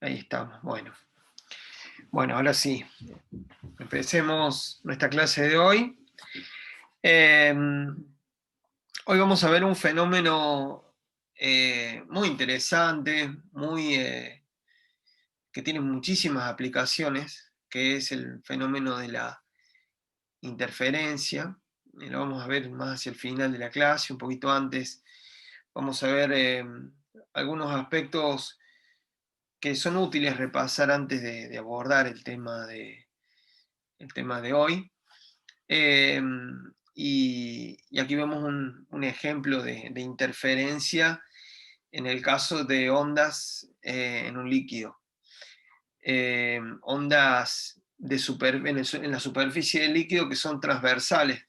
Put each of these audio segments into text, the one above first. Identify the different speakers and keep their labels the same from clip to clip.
Speaker 1: Ahí estamos. Bueno, ahora sí. Empecemos nuestra clase de hoy. Eh, Hoy vamos a ver un fenómeno muy interesante, que tiene muchísimas aplicaciones, que es el fenómeno de la interferencia. Lo vamos a ver más hacia el final de la clase, un poquito antes. Vamos a ver algunos aspectos que son útiles repasar antes de abordar el tema de hoy. Y aquí vemos un ejemplo de interferencia en el caso de ondas en un líquido. Ondas en la superficie del líquido que son transversales.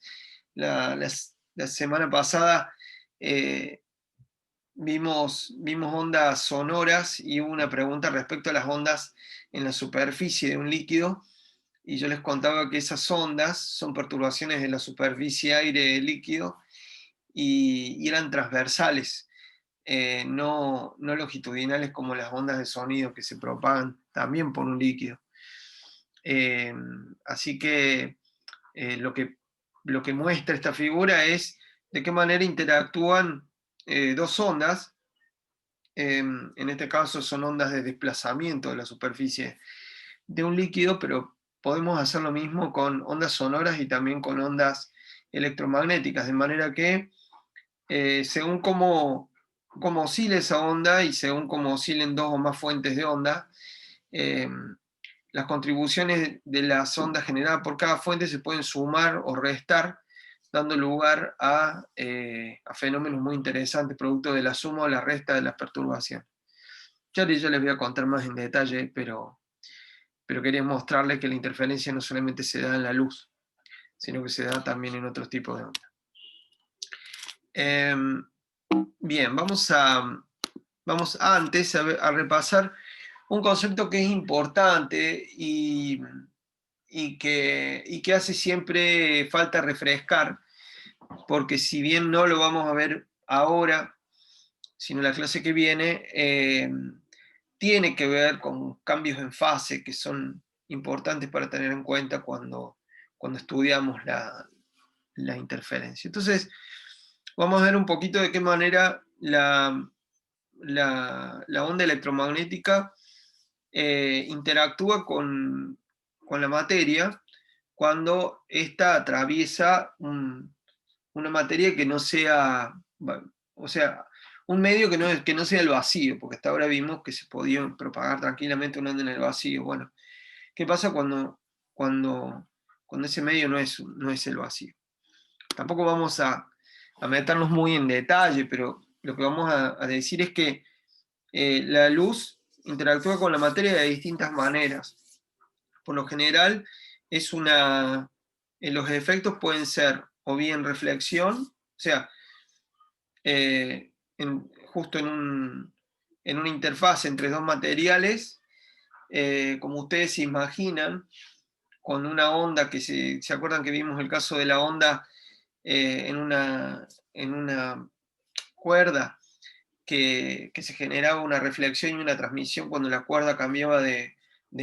Speaker 1: La semana pasada vimos ondas sonoras y hubo una pregunta respecto a las ondas en la superficie de un líquido, y yo les contaba que esas ondas son perturbaciones de la superficie aire líquido y eran transversales, no longitudinales como las ondas de sonido que se propagan también por un líquido. Así que lo que muestra esta figura es de qué manera interactúan dos ondas. En este caso son ondas de desplazamiento de la superficie de un líquido, pero podemos hacer lo mismo con ondas sonoras y también con ondas electromagnéticas, de manera que según cómo oscila esa onda y según cómo oscilen dos o más fuentes de onda, eh, las contribuciones de las ondas generadas por cada fuente se pueden sumar o restar, dando lugar a fenómenos muy interesantes, producto de la suma o la resta de las perturbaciones. Ya les voy a contar más en detalle, pero quería mostrarles que la interferencia no solamente se da en la luz, sino que se da también en otros tipos de ondas. Bien, vamos antes a repasar un concepto que es importante y que hace siempre falta refrescar, porque si bien no lo vamos a ver ahora, sino la clase que viene, tiene que ver con cambios en fase que son importantes para tener en cuenta cuando estudiamos la interferencia. Entonces, vamos a ver un poquito de qué manera la onda electromagnética interactúa con la materia cuando ésta atraviesa una materia que no sea, o sea, un medio que no sea el vacío, porque hasta ahora vimos que se podía propagar tranquilamente una onda en el vacío. Bueno, ¿qué pasa cuando, cuando ese medio no es el vacío? Tampoco vamos a meternos muy en detalle, pero lo que vamos a decir es que la luz interactúa con la materia de distintas maneras. Por lo general, los efectos pueden ser o bien reflexión, o sea, justo en una interfaz entre dos materiales, como ustedes se imaginan, con una onda que se acuerdan que vimos el caso de la onda en una cuerda, que se generaba una reflexión y una transmisión cuando la cuerda cambiaba de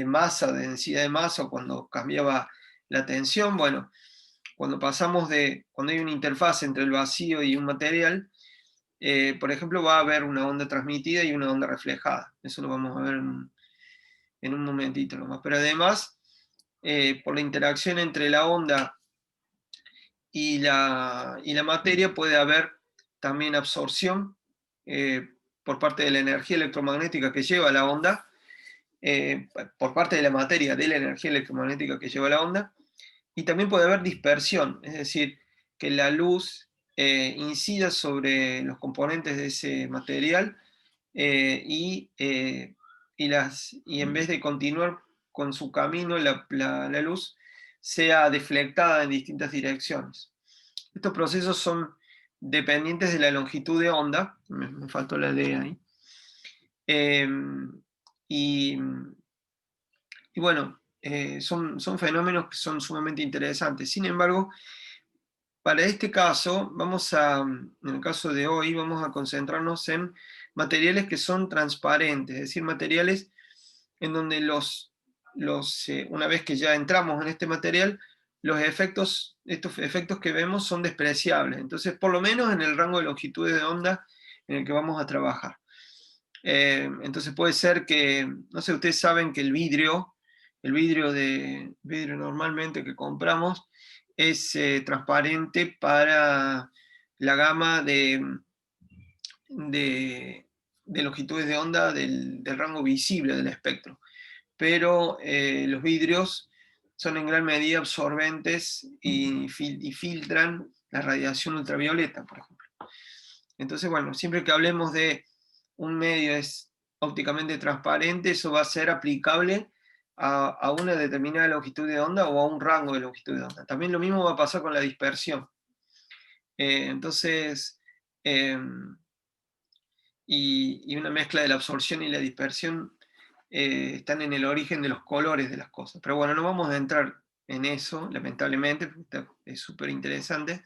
Speaker 1: masa, de densidad de masa, o cuando cambiaba la tensión. Bueno, cuando hay una interfaz entre el vacío y un material, por ejemplo, va a haber una onda transmitida y una onda reflejada. Eso lo vamos a ver en un momentito nomás. Pero además, por la interacción entre la onda y la materia, puede haber también absorción por parte de la energía electromagnética que lleva la onda, por parte de la materia de la energía electromagnética que lleva la onda, y también puede haber dispersión, es decir, que la luz incida sobre los componentes de ese material y en vez de continuar con su camino, la luz sea deflectada en distintas direcciones. Estos procesos son dependientes de la longitud de onda, me faltó la ley ahí, eh, y, y bueno, son fenómenos que son sumamente interesantes. Sin embargo, para este caso, en el caso de hoy, vamos a concentrarnos en materiales que son transparentes, es decir, materiales en donde una vez que ya entramos en este material, estos efectos que vemos son despreciables. Entonces, por lo menos en el rango de longitudes de onda en el que vamos a trabajar. Entonces puede ser que, no sé, ustedes saben que el vidrio normalmente que compramos es transparente para la gama de longitudes de onda del rango visible del espectro. Pero los vidrios son en gran medida absorbentes y filtran la radiación ultravioleta, por ejemplo. Entonces, bueno, siempre que hablemos de un medio es ópticamente transparente, eso va a ser aplicable a una determinada longitud de onda o a un rango de longitud de onda. También lo mismo va a pasar con la dispersión. Entonces, y una mezcla de la absorción y la dispersión están en el origen de los colores de las cosas. Pero bueno, no vamos a entrar en eso, lamentablemente, porque es súper interesante,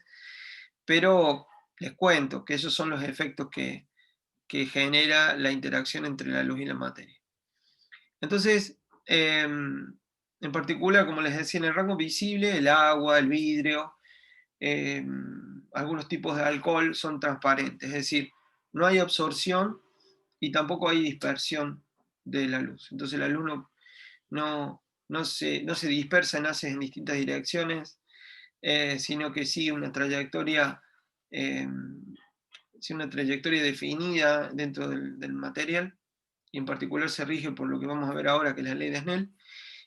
Speaker 1: pero les cuento que esos son los efectos que genera la interacción entre la luz y la materia. Entonces, en particular, como les decía, en el rango visible, el agua, el vidrio, algunos tipos de alcohol son transparentes, es decir, no hay absorción y tampoco hay dispersión de la luz. Entonces la luz no se dispersa en haces en distintas direcciones, sino que sigue una trayectoria definida dentro del material, y en particular se rige por lo que vamos a ver ahora, que es la ley de Snell,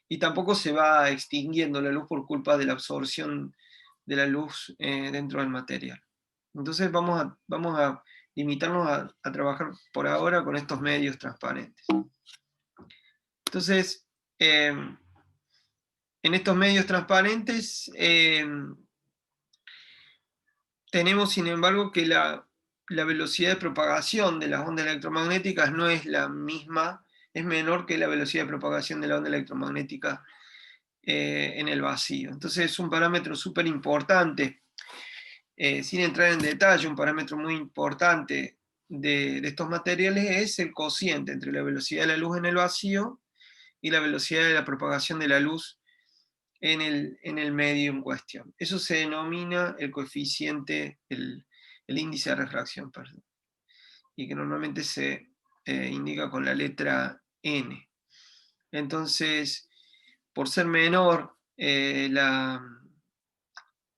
Speaker 1: y tampoco se va extinguiendo la luz por culpa de la absorción de la luz dentro del material. Entonces vamos a limitarnos a trabajar por ahora con estos medios transparentes. Entonces, en estos medios transparentes tenemos, sin embargo, que la velocidad de propagación de las ondas electromagnéticas no es la misma, es menor que la velocidad de propagación de la onda electromagnética en el vacío. Entonces es un parámetro súper importante, sin entrar en detalle, un parámetro muy importante de estos materiales es el cociente entre la velocidad de la luz en el vacío y la velocidad de la propagación de la luz en el medio en cuestión. Eso se denomina el coeficiente, el índice de refracción, perdón, y que normalmente se indica con la letra N. Entonces, por ser menor la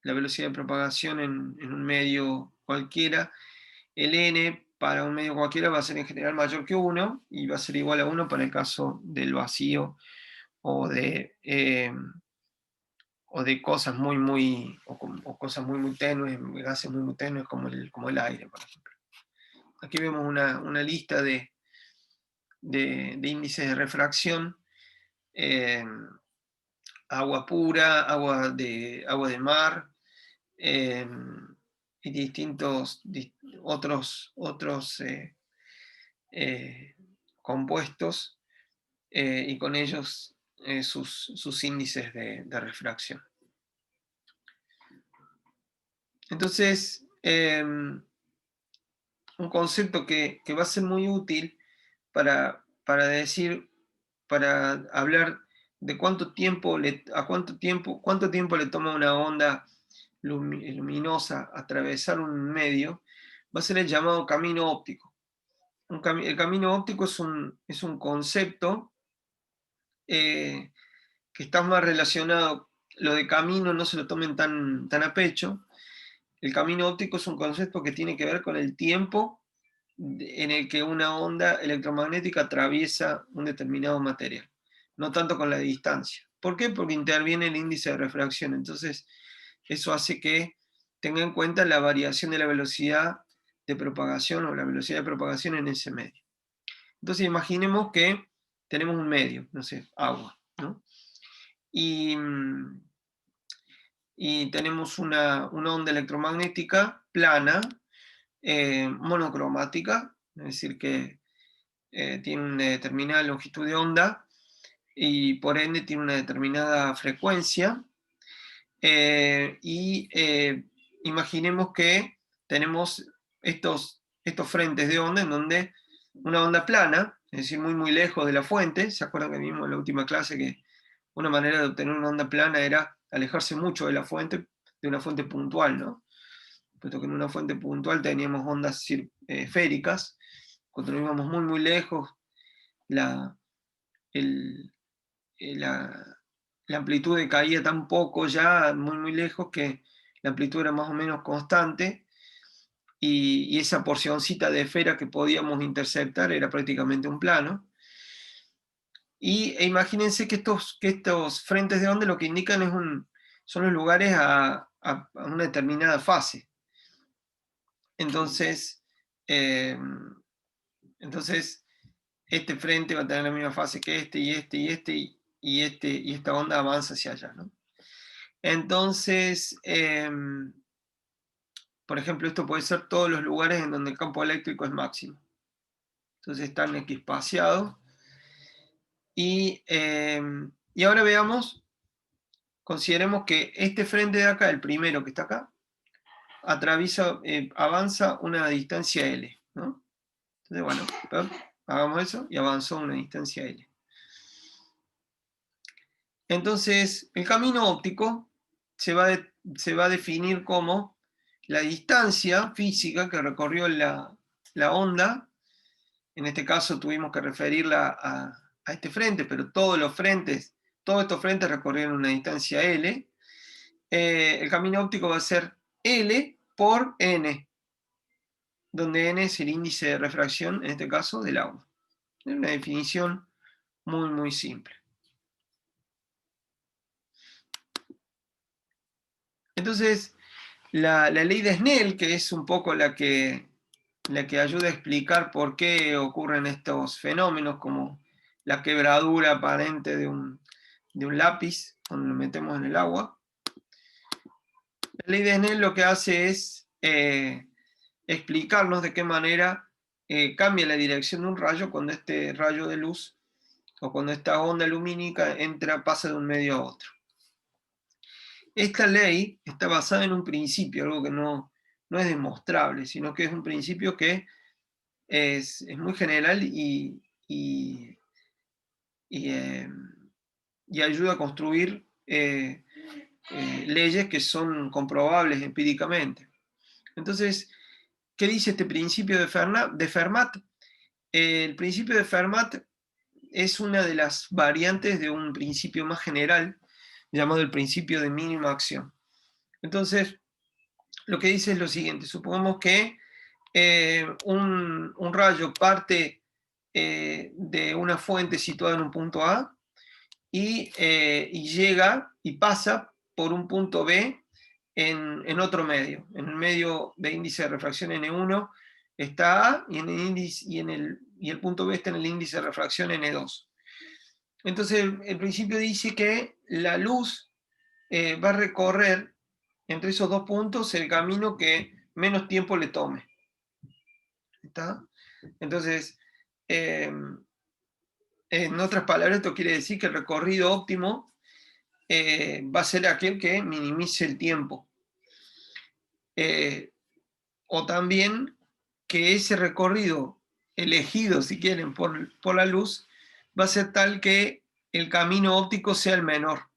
Speaker 1: velocidad de propagación en un medio cualquiera, el N para un medio cualquiera va a ser en general mayor que 1, y va a ser igual a 1 para el caso del vacío o de cosas o cosas muy tenues, gases muy tenues como el aire, por ejemplo. Aquí vemos una lista de índices de refracción: agua pura, agua de mar, y distintos otros compuestos, y con ellos sus índices de refracción. Entonces, un concepto que va a ser muy útil para hablar de cuánto tiempo le toma a una onda luminosa atravesar un medio, va a ser el llamado camino óptico. El camino óptico es un concepto que está más relacionado. Lo de camino no se lo tomen tan a pecho. El camino óptico es un concepto que tiene que ver con el tiempo en el que una onda electromagnética atraviesa un determinado material, no tanto con la distancia. ¿Por qué? Porque interviene el índice de refracción. Entonces, eso hace que tenga en cuenta la variación de la velocidad de propagación o la velocidad de propagación en ese medio. Entonces, imaginemos que tenemos un medio, no sé, agua, ¿no? Y tenemos una onda electromagnética plana, monocromática, es decir, que tiene una determinada longitud de onda y por ende tiene una determinada frecuencia. Imaginemos que tenemos estos frentes de onda en donde una onda plana es decir, muy muy lejos de la fuente. ¿Se acuerdan que vimos en la última clase que una manera de obtener una onda plana era alejarse mucho de la fuente, de una fuente puntual, ¿no? Puesto que en una fuente puntual teníamos ondas esféricas, cuando nos íbamos muy muy lejos, la, el, la, la amplitud decaía tan poco ya, muy muy lejos, que la amplitud era más o menos constante, y esa porcioncita de esfera que podíamos interceptar era prácticamente un plano. E imagínense que estos frentes de onda lo que indican son los lugares a una determinada fase. Entonces, entonces, este frente va a tener la misma fase que este, y este, y este, y esta onda avanza hacia allá, ¿no? Entonces, por ejemplo, esto puede ser todos los lugares en donde el campo eléctrico es máximo. Entonces están equiespaciados. Y ahora veamos, consideremos que este frente de acá, el primero que está acá, atraviesa, avanza una distancia L, ¿no? Entonces, bueno, hagamos eso, y avanzó una distancia L. Entonces, el camino óptico se va a definir como la distancia física que recorrió la onda. En este caso tuvimos que referirla a este frente, pero todos estos frentes recorrieron una distancia L. El camino óptico va a ser L por N, donde N es el índice de refracción, en este caso, del agua. Es una definición muy, muy simple. Entonces, la ley de Snell, que es un poco la que ayuda a explicar por qué ocurren estos fenómenos, como la quebradura aparente de un lápiz cuando lo metemos en el agua. La ley de Snell lo que hace es explicarnos de qué manera cambia la dirección de un rayo cuando este rayo de luz o cuando esta onda lumínica pasa de un medio a otro. Esta ley está basada en un principio, algo que no es demostrable, sino que es un principio que es muy general y ayuda a construir leyes que son comprobables empíricamente. Entonces, ¿qué dice este principio de Fermat? El principio de Fermat es una de las variantes de un principio más general llamado el principio de mínima acción. Entonces, lo que dice es lo siguiente: supongamos que un rayo parte de una fuente situada en un punto A y llega y pasa por un punto B en otro medio. En el medio de índice de refracción N1 está A, y el punto B está en el índice de refracción N2. Entonces el principio dice que la luz va a recorrer entre esos dos puntos el camino que menos tiempo le tome. ¿Está? Entonces, en otras palabras, esto quiere decir que el recorrido óptimo va a ser aquel que minimice el tiempo. O también que ese recorrido elegido, si quieren, por la luz, va a ser tal que el camino óptico sea el menor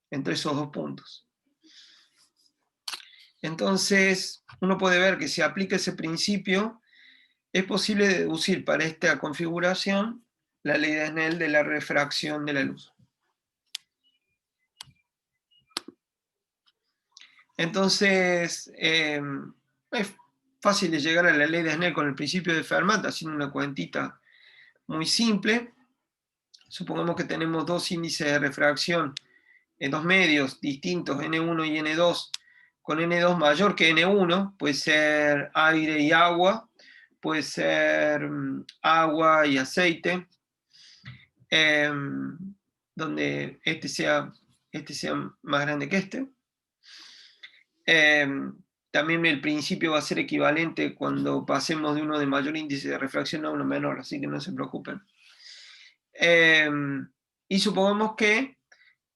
Speaker 1: entre esos dos puntos. Entonces, uno puede ver que si aplica ese principio, es posible deducir para esta configuración la ley de Snell de la refracción de la luz. Entonces, es fácil de llegar a la ley de Snell con el principio de Fermat, haciendo una cuentita muy simple. Supongamos que tenemos dos índices de refracción en dos medios distintos, N1 y N2, con N2 mayor que N1, puede ser aire y agua, puede ser agua y aceite, donde este sea más grande que este. También el principio va a ser equivalente cuando pasemos de uno de mayor índice de refracción a uno menor, así que no se preocupen. Y supongamos que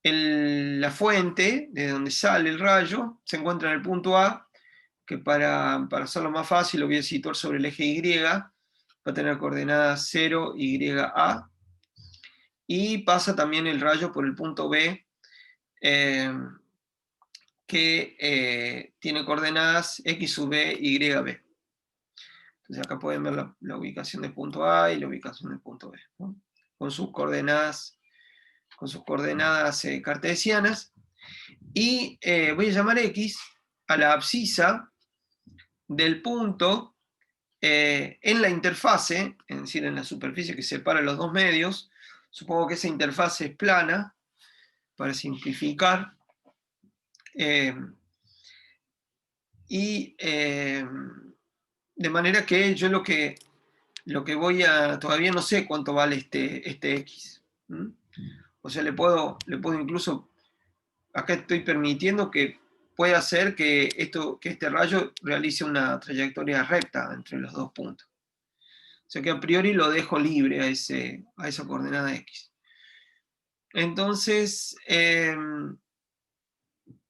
Speaker 1: la fuente de donde sale el rayo se encuentra en el punto A, que para hacerlo más fácil lo voy a situar sobre el eje Y, va a tener coordenadas 0, y, a, y pasa también el rayo por el punto B, que tiene coordenadas x sub b, y, b. Entonces acá pueden ver la ubicación del punto A y la ubicación del punto B, ¿no? Con sus coordenadas cartesianas. Y voy a llamar x a la abscisa del punto en la interfase, es decir, en la superficie que separa los dos medios. Supongo que esa interfase es plana, para simplificar. Y de manera que yo lo que voy a... Todavía no sé cuánto vale este x. O sea, le puedo incluso... Acá estoy permitiendo que pueda ser que este rayo realice una trayectoria recta entre los dos puntos. O sea que a priori lo dejo libre a esa coordenada x. Entonces,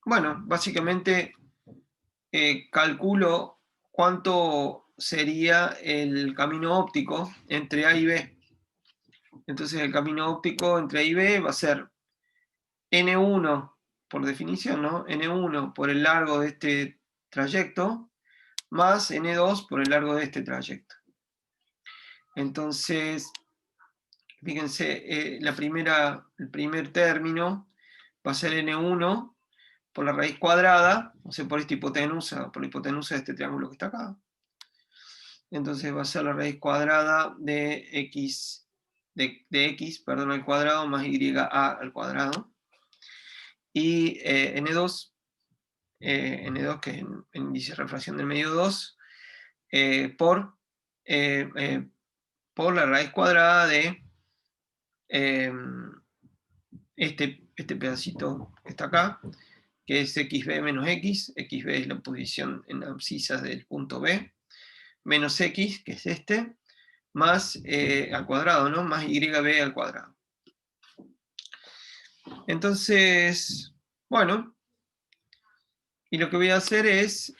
Speaker 1: bueno, básicamente calculo cuánto sería el camino óptico entre A y B. Entonces el camino óptico entre A y B va a ser N1, por definición, ¿no? N1 por el largo de este trayecto, más N2 por el largo de este trayecto. Entonces, fíjense, el primer término va a ser N1 por la raíz cuadrada, o sea, por esta hipotenusa, por la hipotenusa de este triángulo que está acá. Entonces va a ser la raíz cuadrada de x, al cuadrado, más y al cuadrado. Y N2, que es el índice de refracción del medio 2, por la raíz cuadrada de este pedacito que está acá, que es xb menos x. Xb es la posición en abscisas del punto B, menos x, que es este, más al cuadrado, ¿no? Más yb al cuadrado. Entonces, bueno, y lo que voy a hacer es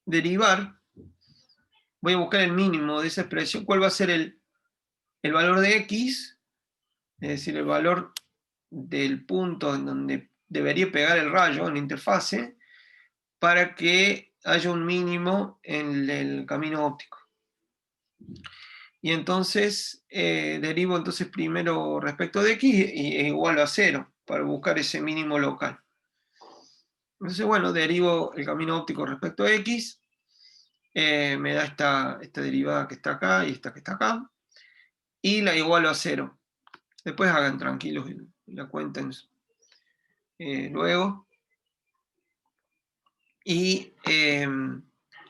Speaker 1: derivar. Voy a buscar el mínimo de esa expresión. ¿Cuál va a ser el valor de x? Es decir, el valor del punto en donde debería pegar el rayo en la interfase, para que haya un mínimo en el camino óptico. Y entonces derivo primero respecto de x e igual a 0, para buscar ese mínimo local. Entonces, bueno, derivo el camino óptico respecto a x, me da esta derivada que está acá y esta que está acá, y la igualo a 0. Después hagan tranquilos y la cuenten luego. Y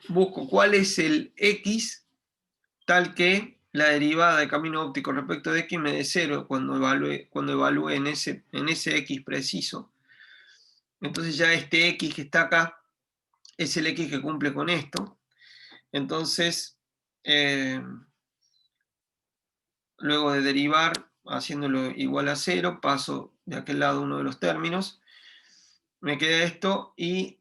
Speaker 1: busco cuál es el x tal que la derivada de camino óptico respecto de x me dé 0 cuando evalúe en ese x preciso. Entonces ya este x que está acá es el x que cumple con esto. Entonces, luego de derivar, haciéndolo igual a 0, paso de aquel lado uno de los términos, me queda esto, y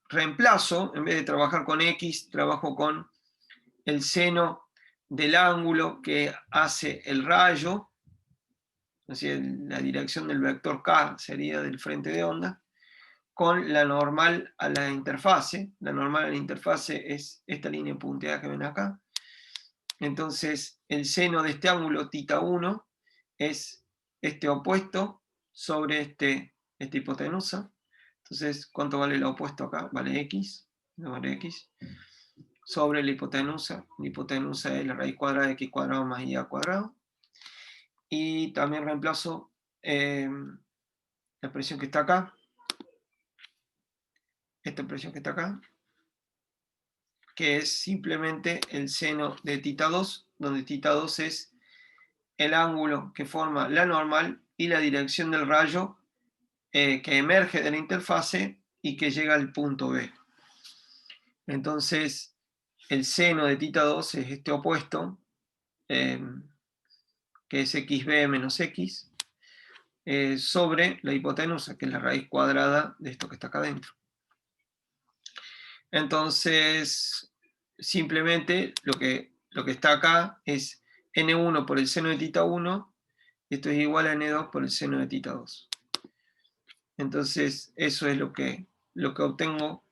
Speaker 1: reemplazo, en vez de trabajar con x, trabajo con el seno del ángulo que hace el rayo. Así, la dirección del vector k sería del frente de onda, con la normal a la interfase. La normal a la interfase es esta línea punteada que ven acá. Entonces, el seno de este ángulo, θ1, es este opuesto sobre esta hipotenusa. Entonces, ¿cuánto vale el opuesto acá? Vale x, sobre la hipotenusa. La hipotenusa es la raíz cuadrada de x cuadrado más y a cuadrado. Y también reemplazo la expresión que está acá, esta expresión que está acá, que es simplemente el seno de θ2, donde θ2 es el ángulo que forma la normal y la dirección del rayo que emerge de la interfase y que llega al punto B. Entonces, el seno de θ2 es este opuesto, que es xb menos x, sobre la hipotenusa, que es la raíz cuadrada de esto que está acá adentro. Entonces, simplemente lo que está acá es n1 por el seno de θ 1, y esto es igual a n2 por el seno de θ 2. Entonces, eso es lo que obtengo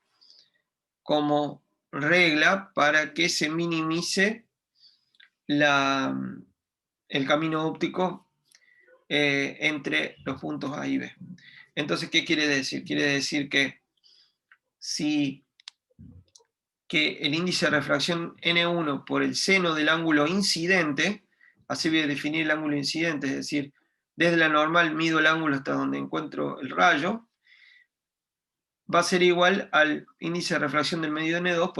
Speaker 1: como regla para que se minimice el camino óptico entre los puntos A y B. Entonces, ¿qué quiere decir? Quiere decir que el índice de refracción N1 por el seno del ángulo incidente, así voy a definir el ángulo incidente, es decir, desde la normal mido el ángulo hasta donde encuentro el rayo, va a ser igual al índice de refracción del medio N2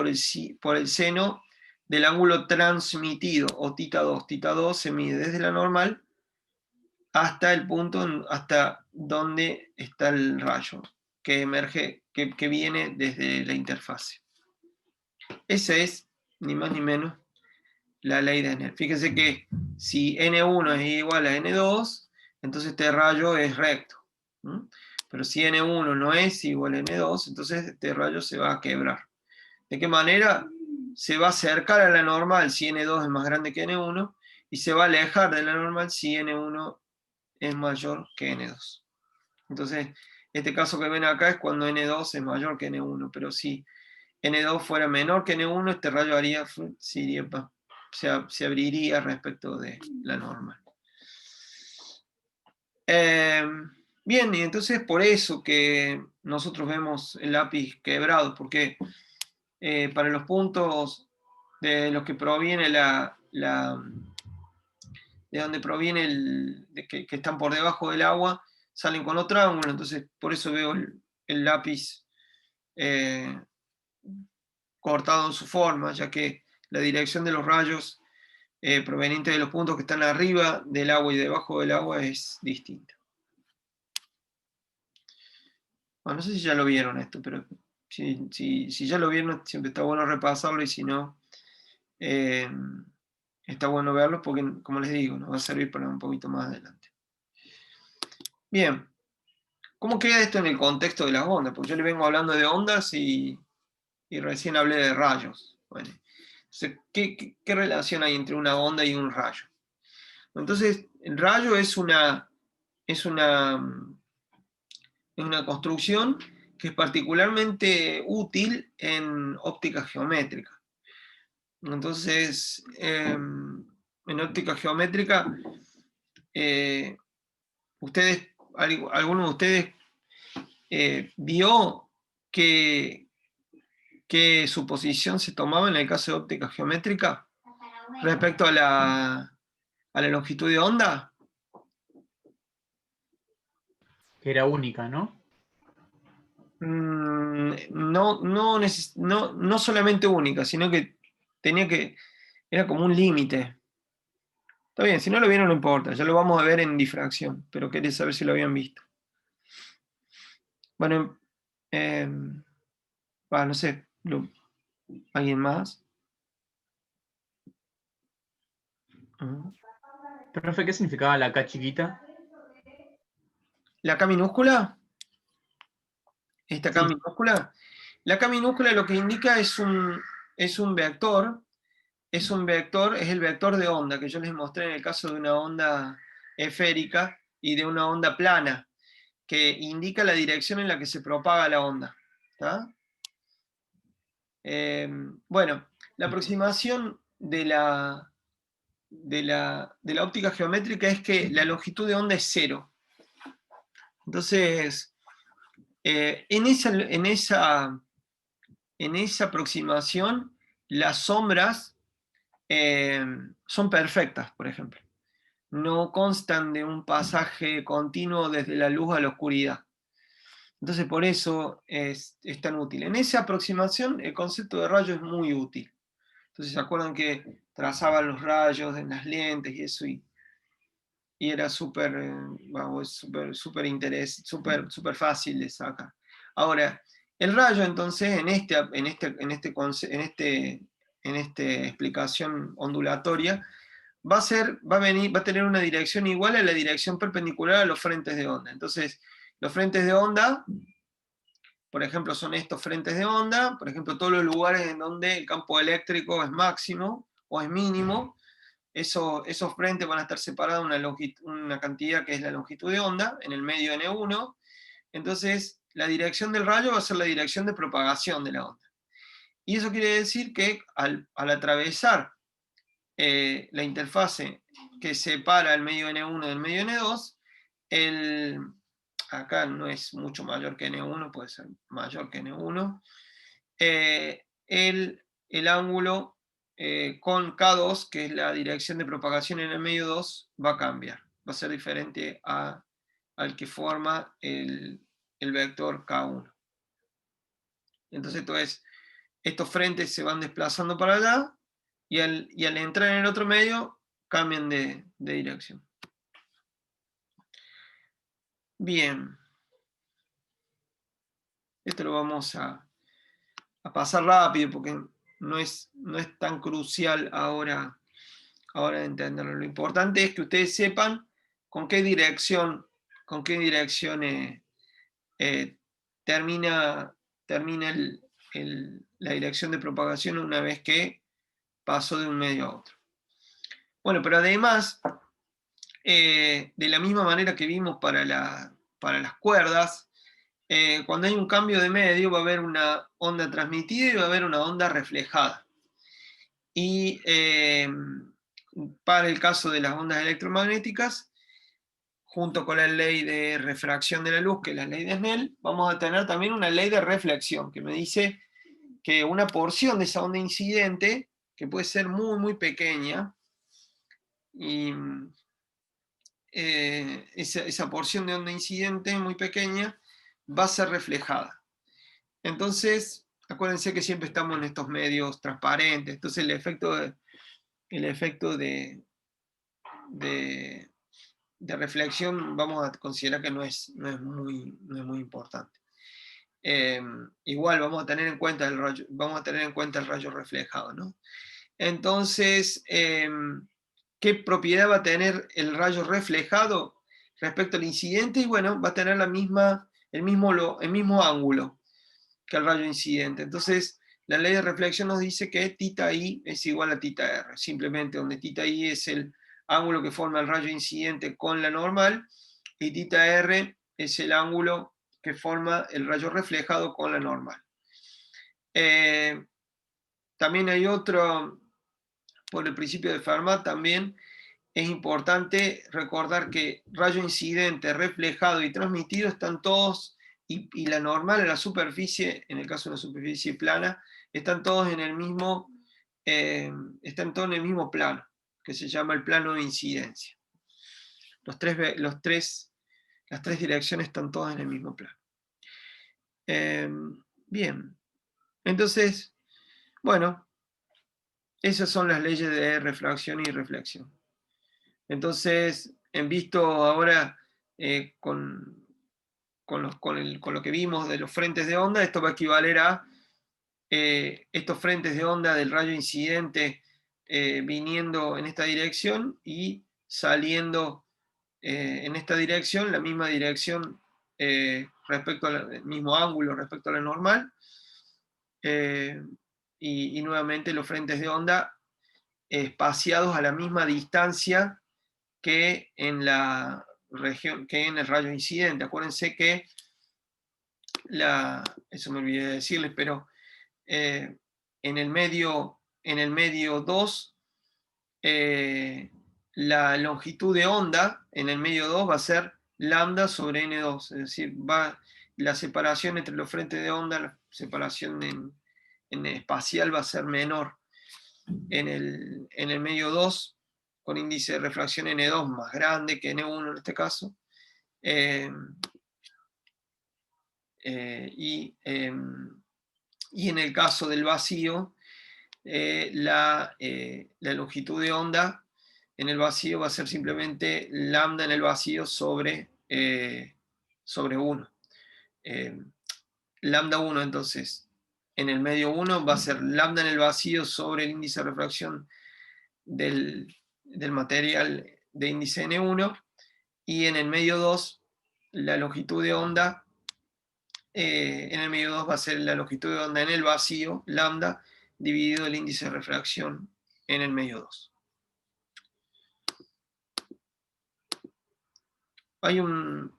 Speaker 1: por el seno del ángulo transmitido, o θ2. θ2 se mide desde la normal hasta el punto, hasta donde está el rayo, que emerge, que viene desde la interfase. Esa es, ni más ni menos, la ley de Snell. Fíjense que si N1 es igual a N2, entonces este rayo es recto. Pero si N1 no es igual a N2, entonces este rayo se va a quebrar. ¿De qué manera? Se va a acercar a la normal si N2 es más grande que N1, y se va a alejar de la normal si N1 es mayor que N2. Entonces, este caso que ven acá es cuando N2 es mayor que N1, pero si N2 fuera menor que N1, este rayo se abriría respecto de la normal. Bien, y entonces por eso que nosotros vemos el lápiz quebrado, porque para los puntos de los que proviene de donde proviene que están por debajo del agua, salen con otro ángulo, entonces por eso veo el lápiz cortado en su forma, ya que la dirección de los rayos provenientes de los puntos que están arriba del agua y debajo del agua es distinta. Bueno, no sé si ya lo vieron esto, pero si ya lo vieron, siempre está bueno repasarlo, y si no, está bueno verlo porque, como les digo, nos va a servir para un poquito más adelante. Bien, ¿cómo queda esto en el contexto de las ondas? Porque yo le vengo hablando de ondas y recién hablé de rayos. Bueno, ¿qué relación hay entre una onda y un rayo? Entonces, el rayo es una construcción que es particularmente útil en óptica geométrica. Entonces, en óptica geométrica, alguno de ustedes vio qué suposición se tomaba en el caso de óptica geométrica respecto a la longitud de onda.
Speaker 2: Que era única, ¿no?
Speaker 1: No solamente única, sino que era como un límite. Está bien, si no lo vieron no importa, ya lo vamos a ver en difracción, pero quería saber si lo habían visto. Bueno, no sé, ¿alguien más?
Speaker 2: Profe, ¿qué significaba la K chiquita?
Speaker 1: ¿La K minúscula? ¿Esta K
Speaker 2: Sí.
Speaker 1: minúscula? La K minúscula lo que indica es un vector, es el vector de onda que yo les mostré en el caso de una onda esférica y de una onda plana, que indica la dirección en la que se propaga la onda. ¿Está? Bueno, la aproximación de la óptica geométrica es que la longitud de onda es 0. Entonces, en esa aproximación, las sombras son perfectas, por ejemplo. No constan de un pasaje continuo desde la luz a la oscuridad. Entonces, por eso es tan útil. En esa aproximación, el concepto de rayo es muy útil. Entonces, ¿se acuerdan que trazaban los rayos en las lentes y eso? Y era súper súper fácil de sacar. Ahora, el rayo, entonces, en esta explicación ondulatoria, va a tener una dirección igual a la dirección perpendicular a los frentes de onda. Entonces, los frentes de onda por ejemplo, son estos frentes de onda, por ejemplo, todos los lugares en donde el campo eléctrico es máximo o es mínimo, esos frentes van a estar separados una cantidad que es la longitud de onda, en el medio N1, entonces la dirección del rayo va a ser la dirección de propagación de la onda. Y eso quiere decir que al atravesar la interfase que separa el medio N1 del medio N2, acá no es mucho mayor que N1, puede ser mayor que N1, el ángulo con K2, que es la dirección de propagación en el medio 2, va a cambiar. Va a ser diferente al que forma el vector K1. Entonces, estos frentes se van desplazando para allá y al entrar en el otro medio cambian de dirección. Bien. Esto lo vamos a pasar rápido porque no es tan crucial ahora entenderlo. Lo importante es que ustedes sepan con qué dirección termina la dirección de propagación una vez que pasó de un medio a otro. Bueno, pero además, de la misma manera que vimos para las cuerdas, cuando hay un cambio de medio va a haber una onda transmitida y va a haber una onda reflejada. Y para el caso de las ondas electromagnéticas, junto con la ley de refracción de la luz, que es la ley de Snell, vamos a tener también una ley de reflexión, que me dice que una porción de esa onda incidente, que puede ser muy, muy pequeña, y esa porción de onda incidente muy pequeña va a ser reflejada. Entonces, acuérdense que siempre estamos en estos medios transparentes, entonces el efecto de reflexión vamos a considerar que no es muy importante. Igual vamos a tener en cuenta el rayo reflejado, ¿no? Entonces, ¿qué propiedad va a tener el rayo reflejado respecto al incidente? Y bueno, va a tener el mismo ángulo que el rayo incidente. Entonces, la ley de reflexión nos dice que θi es igual a θr, simplemente donde θi es el ángulo que forma el rayo incidente con la normal, y θr es el ángulo que forma el rayo reflejado con la normal. También hay otro, por el principio de Fermat, también es importante recordar que rayo incidente, reflejado y transmitido están todos, y la normal en la superficie, en el caso de una superficie plana, están todos en el mismo plano, que se llama el plano de incidencia. Las tres direcciones están todas en el mismo plano. Bien, entonces, bueno, esas son las leyes de refracción y reflexión. Entonces, en visto ahora con lo que vimos de los frentes de onda, esto va a equivaler a estos frentes de onda del rayo incidente viniendo en esta dirección y saliendo en esta dirección, la misma dirección respecto al mismo ángulo respecto a la normal, y nuevamente los frentes de onda espaciados a la misma distancia que en la región, que en el rayo incidente. Acuérdense que eso me olvidé de decirles, pero en el medio 2, la longitud de onda en el medio 2 va a ser lambda sobre n2, es decir, la separación entre los frentes de onda, la separación en espacial va a ser menor en el medio 2, con índice de refracción n2 más grande que n1 en este caso, y en el caso del vacío, la longitud de onda en el vacío va a ser simplemente lambda en el vacío sobre 1. Lambda 1, entonces, en el medio 1 va a ser lambda en el vacío sobre el índice de refracción del material de índice N1, y en el medio 2 la longitud de onda en el medio 2 va a ser la longitud de onda en el vacío, lambda, dividido el índice de refracción en el medio 2. Hay un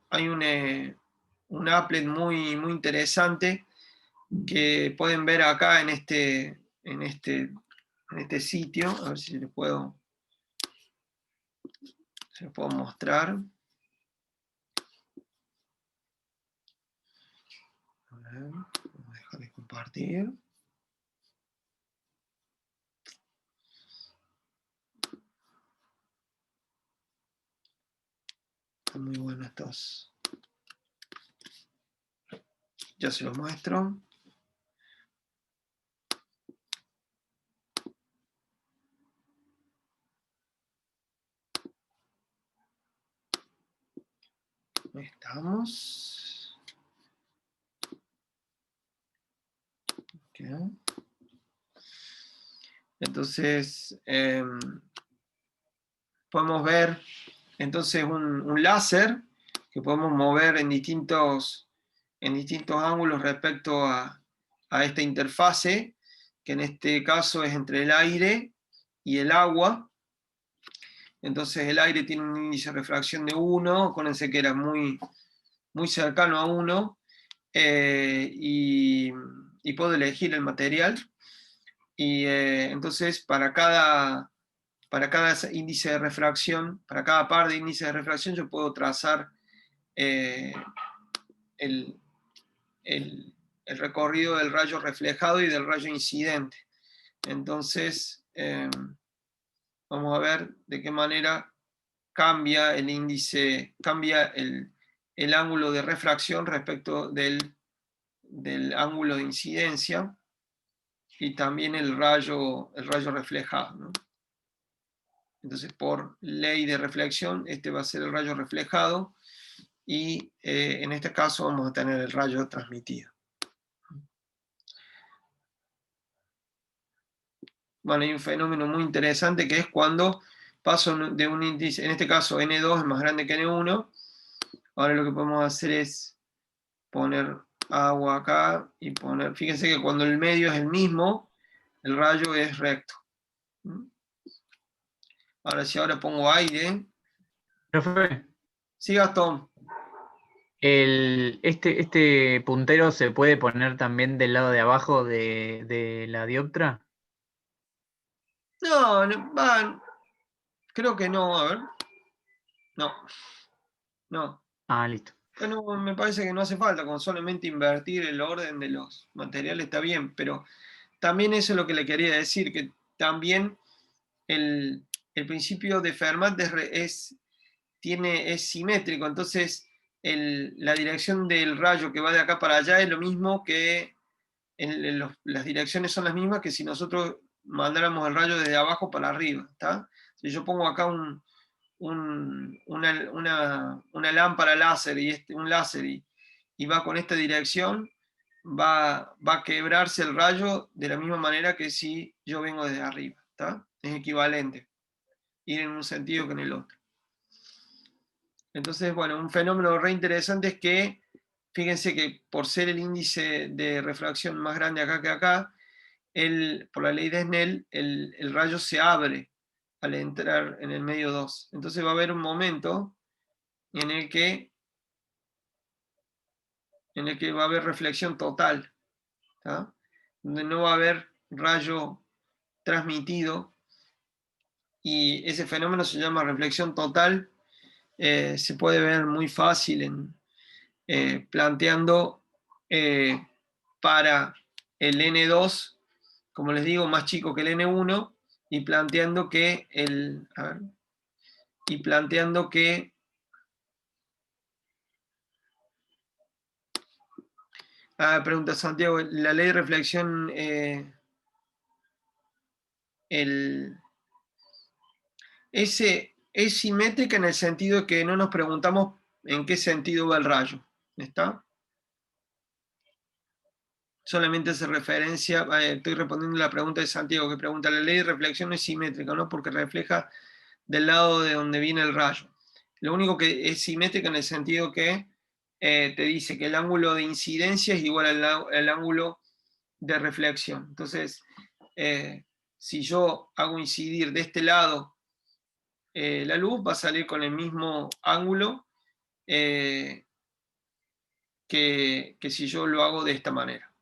Speaker 1: applet muy interesante que pueden ver acá en este sitio. A ver si les puedo mostrar. A ver, vamos a dejar de compartir. Están muy buenos estos. Ya se los muestro. Ahí estamos. Okay. Entonces, podemos ver entonces un láser que podemos mover en distintos ángulos respecto a esta interfase, que en este caso es entre el aire y el agua. Entonces el aire tiene un índice de refracción de 1, acuérdense que era muy cercano a 1, y puedo elegir el material. Y entonces para cada índice de refracción, para cada par de índice de refracción, yo puedo trazar el recorrido del rayo reflejado y del rayo incidente. Entonces, vamos a ver de qué manera cambia el índice, cambia el ángulo de refracción respecto del ángulo de incidencia y también el rayo reflejado, ¿no? Entonces, por ley de reflexión, este va a ser el rayo reflejado y en este caso vamos a tener el rayo transmitido. Bueno, hay un fenómeno muy interesante que es cuando paso de un índice, en este caso N2 es más grande que N1. Ahora lo que podemos hacer es poner agua acá y poner, fíjense que cuando el medio es el mismo, el rayo es recto. Ahora si ahora pongo aire.
Speaker 2: Profe,
Speaker 1: Sí, Gastón.
Speaker 2: ¿este puntero se puede poner también del lado de abajo de la dioptra?
Speaker 1: No, creo que no, a ver. No.
Speaker 2: Ah, listo.
Speaker 1: Bueno, me parece que no hace falta, con solamente invertir el orden de los materiales está bien, pero también eso es lo que le quería decir, que también el principio de Fermat es simétrico, entonces la dirección del rayo que va de acá para allá es lo mismo que las direcciones son las mismas que si nosotros mandáramos el rayo desde abajo para arriba, ¿está? Si yo pongo acá una lámpara láser y un láser y va con esta dirección, va a quebrarse el rayo de la misma manera que si yo vengo desde arriba, ¿está? Es equivalente, ir en un sentido que en el otro. Entonces, bueno, un fenómeno re interesante es que, fíjense que por ser el índice de refracción más grande acá que acá, por la ley de Snell, el rayo se abre al entrar en el medio 2. Entonces va a haber un momento en el que va a haber reflexión total, ¿tá? Donde no va a haber rayo transmitido, y ese fenómeno se llama reflexión total. Se puede ver muy fácil planteando para el N2, como les digo, más chico que el N1, y planteando que pregunta Santiago, la ley de reflexión, es simétrica en el sentido que no nos preguntamos en qué sentido va el rayo, ¿está? Solamente hace referencia, estoy respondiendo la pregunta de Santiago, que pregunta, la ley de reflexión es simétrica, ¿no? Porque refleja del lado de donde viene el rayo. Lo único que es simétrica en el sentido que te dice que el ángulo de incidencia es igual al ángulo de reflexión. Entonces, si yo hago incidir de este lado la luz, va a salir con el mismo ángulo que si yo lo hago de esta manera.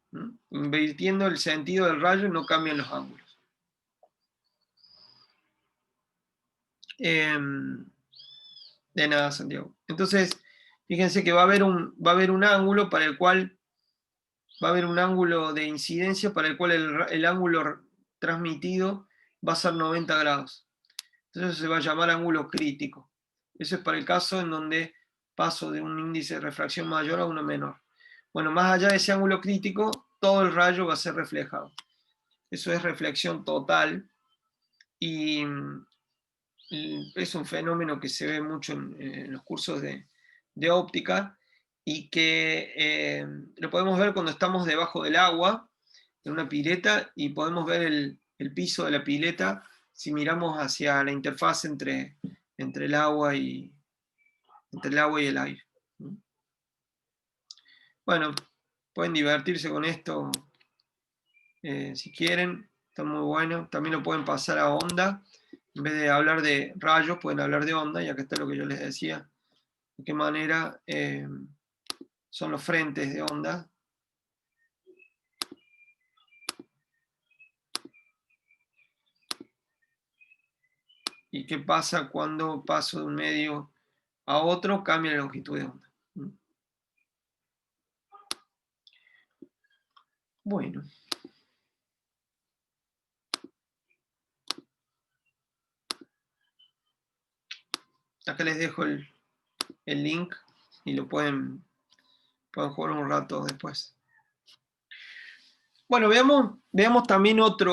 Speaker 1: Invirtiendo el sentido del rayo no cambian los ángulos. De nada, Santiago. Entonces, fíjense que va a haber un ángulo para el cual va a haber un ángulo de incidencia para el cual el ángulo transmitido va a ser 90 grados. Entonces se va a llamar ángulo crítico. Eso es para el caso en donde paso de un índice de refracción mayor a uno menor. Bueno, más allá de ese ángulo crítico, todo el rayo va a ser reflejado. Eso es reflexión total y es un fenómeno que se ve mucho en los cursos de óptica y que lo podemos ver cuando estamos debajo del agua, en una pileta, y podemos ver el piso de la pileta si miramos hacia la interfaz entre el agua y el aire. Bueno, pueden divertirse con esto si quieren, está muy bueno. También lo pueden pasar a onda. En vez de hablar de rayos, pueden hablar de onda, y acá está lo que yo les decía. De qué manera son los frentes de onda. Y qué pasa cuando paso de un medio a otro, cambia la longitud de onda. Bueno. Acá les dejo el link y lo pueden jugar un rato después. Bueno, veamos también otra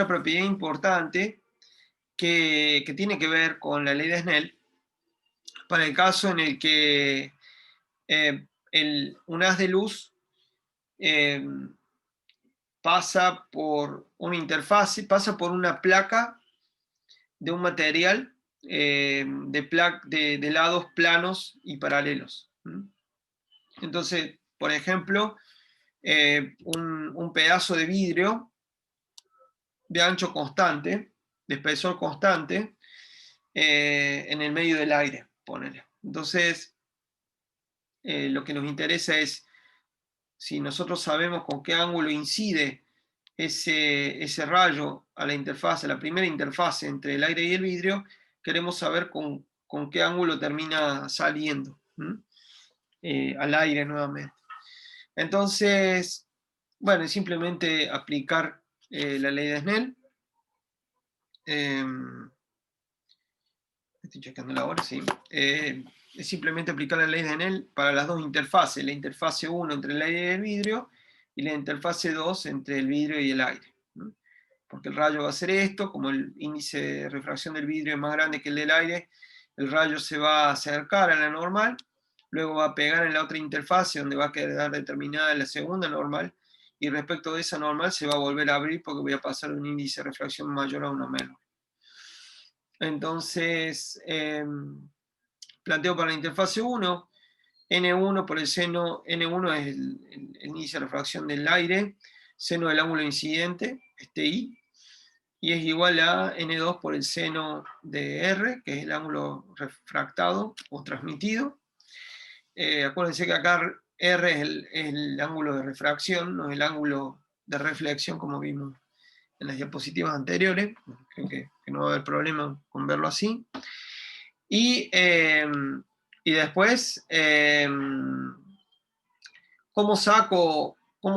Speaker 1: propiedad importante que tiene que ver con la ley de Snell, para el caso en el que un haz de luz pasa por una interfase, pasa por una placa de un material de lados planos y paralelos. Entonces, por ejemplo, un pedazo de vidrio de ancho constante, de espesor constante, en el medio del aire, ponele. Entonces, lo que nos interesa es, si nosotros sabemos con qué ángulo incide ese rayo a la interfaz, a la primera interfase entre el aire y el vidrio, queremos saber con qué ángulo termina saliendo al aire nuevamente. Entonces, bueno, es simplemente aplicar la ley de Snell. Estoy checando la hora, sí. Es simplemente aplicar la ley de Snell para las dos interfaces, la interfase 1 entre el aire y el vidrio, y la interfase 2 entre el vidrio y el aire. Porque el rayo va a hacer esto, como el índice de refracción del vidrio es más grande que el del aire, el rayo se va a acercar a la normal, luego va a pegar en la otra interfase donde va a quedar determinada la segunda normal, y respecto de esa normal se va a volver a abrir porque voy a pasar un índice de refracción mayor a uno menor. Entonces, planteo para la interfase 1, N1 por el seno, N1 es el índice de refracción del aire, seno del ángulo incidente, este I, y es igual a N2 por el seno de R, que es el ángulo refractado o transmitido. Acuérdense que acá R es el ángulo de refracción, no el ángulo de reflexión como vimos en las diapositivas anteriores. Creo que no va a haber problema con verlo así. Y después, ¿cómo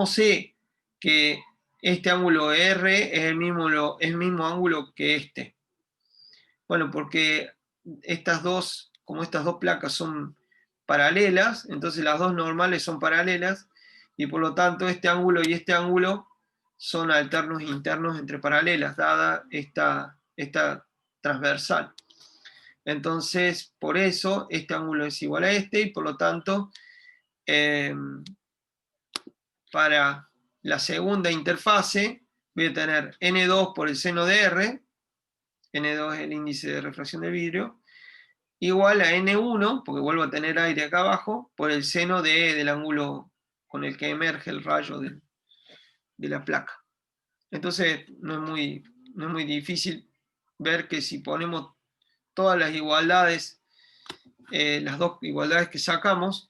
Speaker 1: sé que este ángulo R es el mismo ángulo que este? Bueno, porque como estas dos placas son paralelas, entonces las dos normales son paralelas, y por lo tanto este ángulo y este ángulo son alternos internos entre paralelas, dada esta transversal. Entonces, por eso este ángulo es igual a este, y por lo tanto, para la segunda interfase voy a tener N2 por el seno de R, N2 es el índice de refracción del vidrio, igual a N1, porque vuelvo a tener aire acá abajo, por el seno del ángulo con el que emerge el rayo de la placa. Entonces no es muy difícil ver que si ponemos todas las igualdades, las dos igualdades que sacamos,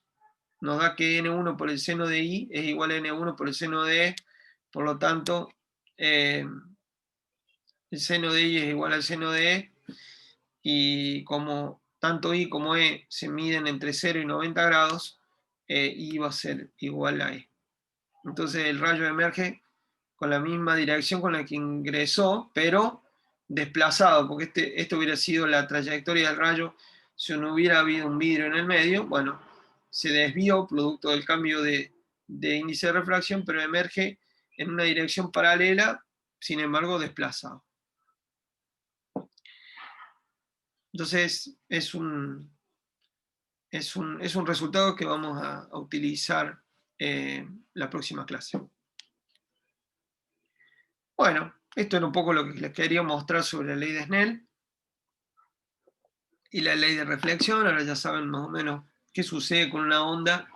Speaker 1: nos da que N1 por el seno de I es igual a N1 por el seno de E, por lo tanto, el seno de I es igual al seno de E, y como tanto I como E se miden entre 0 y 90 grados, I va a ser igual a E. Entonces el rayo emerge con la misma dirección con la que ingresó, pero desplazado, porque esto hubiera sido la trayectoria del rayo si no hubiera habido un vidrio en el medio. Bueno, se desvió producto del cambio de índice de refracción, pero emerge en una dirección paralela, sin embargo desplazado. Entonces es un resultado que vamos a utilizar la próxima clase. Bueno, esto era un poco lo que les quería mostrar sobre la ley de Snell y la ley de reflexión. Ahora ya saben más o menos qué sucede con una onda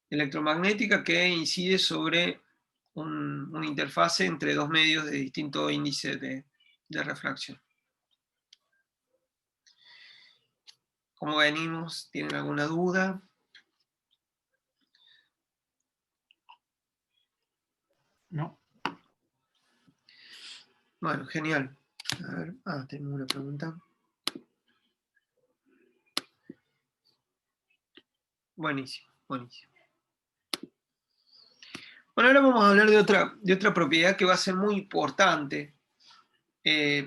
Speaker 1: electromagnética que incide sobre una interfase entre dos medios de distinto índice de refracción. ¿Cómo venimos? ¿Tienen alguna duda?
Speaker 2: No.
Speaker 1: Bueno, genial. A ver, tengo una pregunta. Buenísimo, buenísimo. Bueno, ahora vamos a hablar de otra propiedad que va a ser muy importante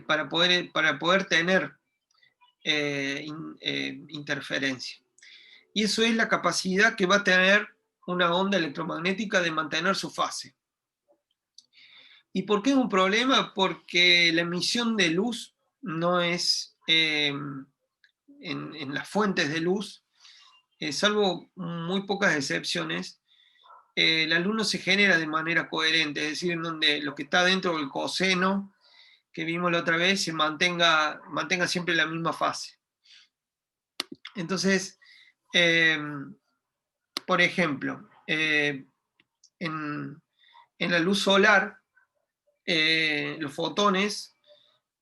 Speaker 1: para poder tener interferencia. Y eso es la capacidad que va a tener una onda electromagnética de mantener su fase. ¿Y por qué es un problema? Porque la emisión de luz no es, en las fuentes de luz, salvo muy pocas excepciones, la luz no se genera de manera coherente, es decir, en donde lo que está dentro del coseno que vimos la otra vez se mantenga siempre la misma fase. Entonces, por ejemplo, en la luz solar, los fotones,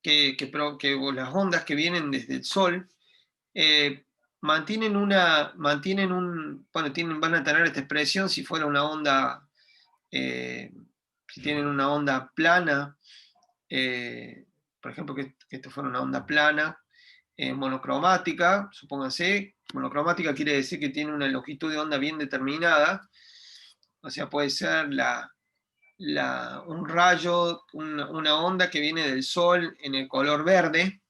Speaker 1: o las ondas que vienen desde el Sol, van a tener esta expresión si fuera una onda, si tienen una onda plana, por ejemplo, que esto fuera una onda plana, monocromática, supónganse. Monocromática quiere decir que tiene una longitud de onda bien determinada, o sea, puede ser un rayo, una onda que viene del Sol en el color verde,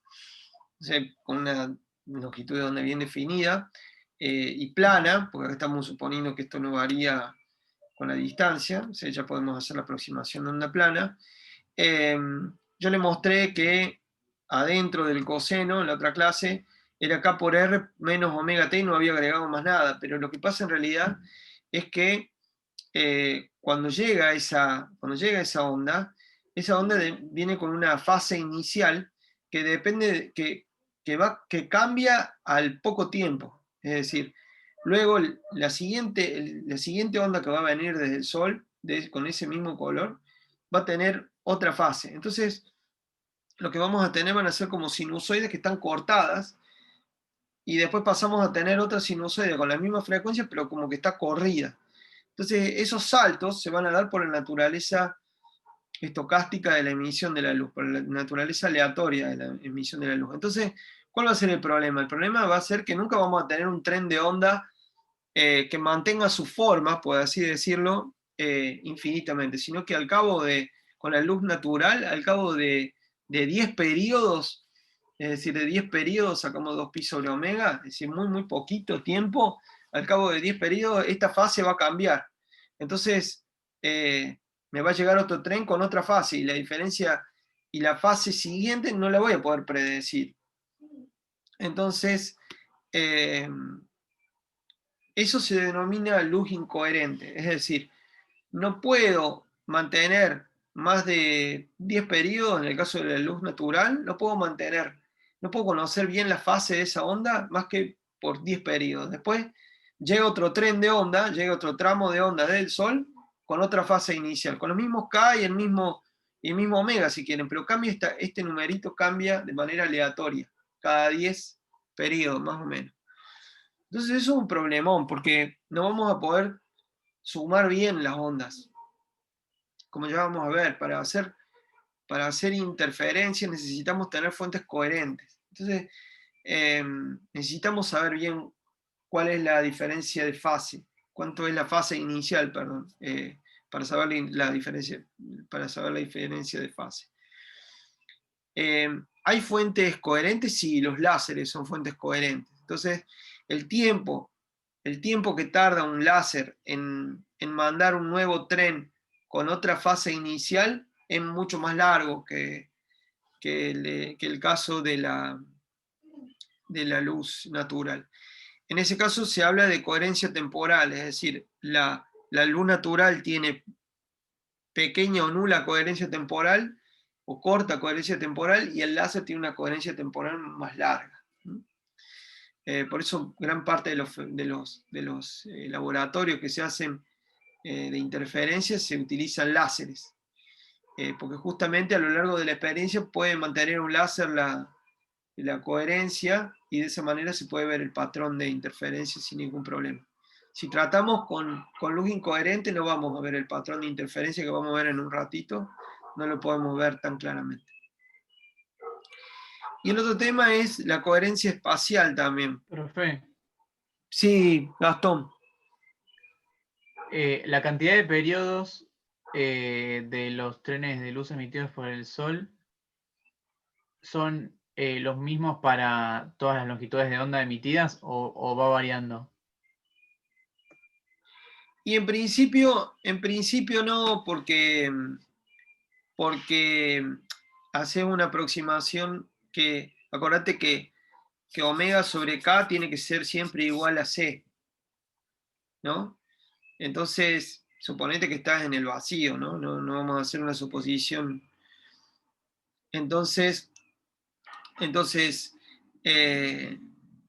Speaker 1: o sea, con una longitud de onda bien definida, y plana, porque acá estamos suponiendo que esto no varía con la distancia, o sea, ya podemos hacer la aproximación de onda plana. Yo le mostré que adentro del coseno, en la otra clase, era K por R menos omega t y no había agregado más nada, pero lo que pasa en realidad es que cuando llega esa onda, viene con una fase inicial que depende, que cambia al poco tiempo. Es decir, luego la siguiente onda que va a venir desde el Sol, con ese mismo color, va a tener otra fase. Entonces, lo que vamos a tener van a ser como sinusoides que están cortadas, y después pasamos a tener otra sinusoide con la misma frecuencia, pero como que está corrida. Entonces, esos saltos se van a dar por la naturaleza estocástica de la emisión de la luz, por la naturaleza aleatoria de la emisión de la luz. Entonces, ¿cuál va a ser el problema? El problema va a ser que nunca vamos a tener un tren de onda que mantenga su forma, por así decirlo, infinitamente, sino que con la luz natural, al cabo de 10 periodos, es decir, de 10 periodos sacamos 2 pi sobre omega, es decir, muy, muy poquito tiempo, al cabo de 10 periodos, esta fase va a cambiar. Entonces, me va a llegar otro tren con otra fase, y la diferencia y la fase siguiente no la voy a poder predecir. Entonces, eso se denomina luz incoherente, es decir, no puedo mantener más de 10 periodos, en el caso de la luz natural, no puedo mantener no puedo conocer bien la fase de esa onda más que por 10 periodos. Después llega otro tren de onda, llega otro tramo de onda del Sol con otra fase inicial, con los mismos K y el mismo omega si quieren, pero cambia este numerito cambia de manera aleatoria, cada 10 periodos más o menos. Entonces eso es un problemón, porque no vamos a poder sumar bien las ondas. Como ya vamos a ver, para hacer interferencias necesitamos tener fuentes coherentes. Entonces, necesitamos saber bien cuál es la diferencia de fase, cuánto es la fase inicial, perdón, para saber la diferencia de fase. ¿Hay fuentes coherentes? Sí, los láseres son fuentes coherentes. Entonces, el tiempo que tarda un láser en mandar un nuevo tren con otra fase inicial es mucho más largo que el caso de la luz natural. En ese caso se habla de coherencia temporal, es decir, la luz natural tiene pequeña o nula coherencia temporal o corta coherencia temporal y el láser tiene una coherencia temporal más larga. Por eso gran parte de los laboratorios que se hacen de interferencias se utilizan láseres, porque justamente a lo largo de la experiencia puede mantener un láser la coherencia y de esa manera se puede ver el patrón de interferencia sin ningún problema. Si tratamos con luz incoherente no vamos a ver el patrón de interferencia que vamos a ver en un ratito, no lo podemos ver tan claramente. Y el otro tema es la coherencia espacial también.
Speaker 2: Profe,
Speaker 1: Sí, Gastón.
Speaker 2: la cantidad de periodos de los trenes de luz emitidos por el Sol son los mismos para todas las longitudes de onda emitidas o va variando?
Speaker 1: Y en principio no, porque hace una aproximación que, acordate que omega sobre K tiene que ser siempre igual a C, ¿no? Entonces, suponete que estás en el vacío, ¿no? No vamos a hacer una suposición. Entonces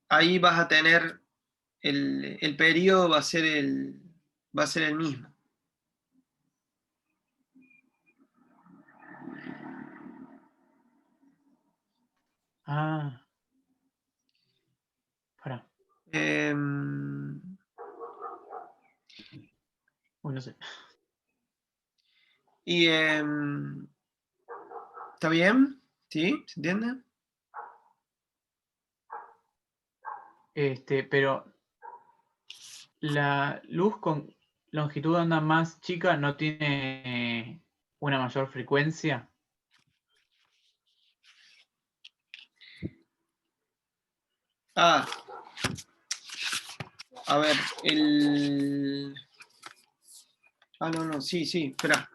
Speaker 1: ahí vas a tener el periodo va a ser el mismo.
Speaker 2: Ah, para. Uy, no sé.
Speaker 1: Y ¿está bien? ¿Sí? ¿Se entiende?
Speaker 2: Pero la luz con longitud de onda más chica no tiene una mayor frecuencia.
Speaker 1: Ah, a ver, no, sí, espera.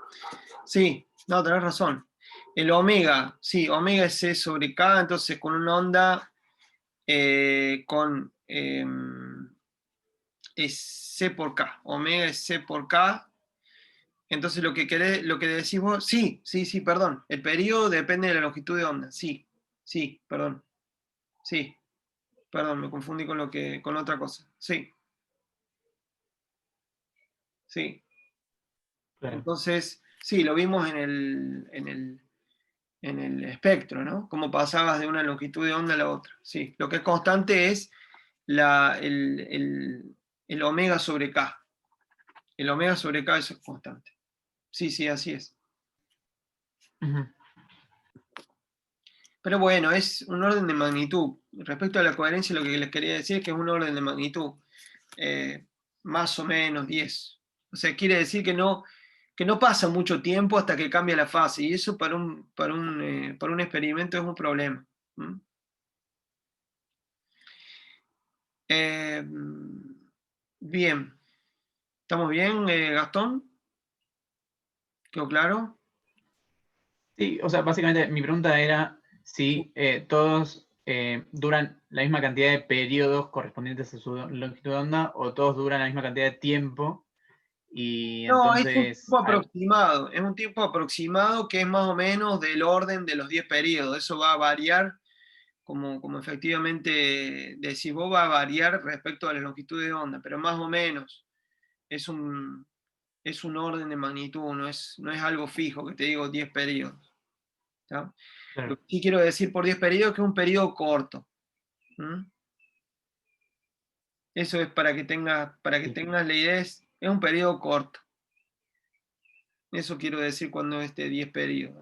Speaker 1: Sí, no, tenés razón. El omega, sí, omega es C sobre K, entonces con una onda es C por K, omega es C por K. Entonces lo que decís vos, sí, perdón, el periodo depende de la longitud de onda, sí, perdón, me confundí con otra cosa, sí.
Speaker 2: Claro.
Speaker 1: Entonces, sí, lo vimos en el espectro, ¿no? Cómo pasabas de una longitud de onda a la otra. Sí, lo que es constante es el omega sobre K. El omega sobre K es constante. Sí, así es. Pero bueno, es un orden de magnitud. Respecto a la coherencia, lo que les quería decir es que es un orden de magnitud. Más o menos 10. O sea, quiere decir que no pasa mucho tiempo hasta que cambia la fase. Y eso para un experimento es un problema. Bien. ¿Estamos bien, Gastón? ¿Quedó claro?
Speaker 2: Sí, o sea, básicamente mi pregunta era si todos duran la misma cantidad de periodos correspondientes a su longitud de onda o todos duran la misma cantidad de tiempo y
Speaker 1: No, es un
Speaker 2: entonces...
Speaker 1: tiempo aproximado. Es un tiempo aproximado que es más o menos del orden de los 10 periodos. Eso va a variar como efectivamente decís vos, va a variar respecto a la longitud de onda, pero más o menos es un orden de magnitud, no es algo fijo, que te digo 10 periodos. ¿Tá?
Speaker 2: Claro.
Speaker 1: Lo que sí quiero decir por 10 periodos es que es un periodo corto. ¿Mm? Eso es para que tengas la idea, es un periodo corto. Eso quiero decir cuando es de 10 periodos,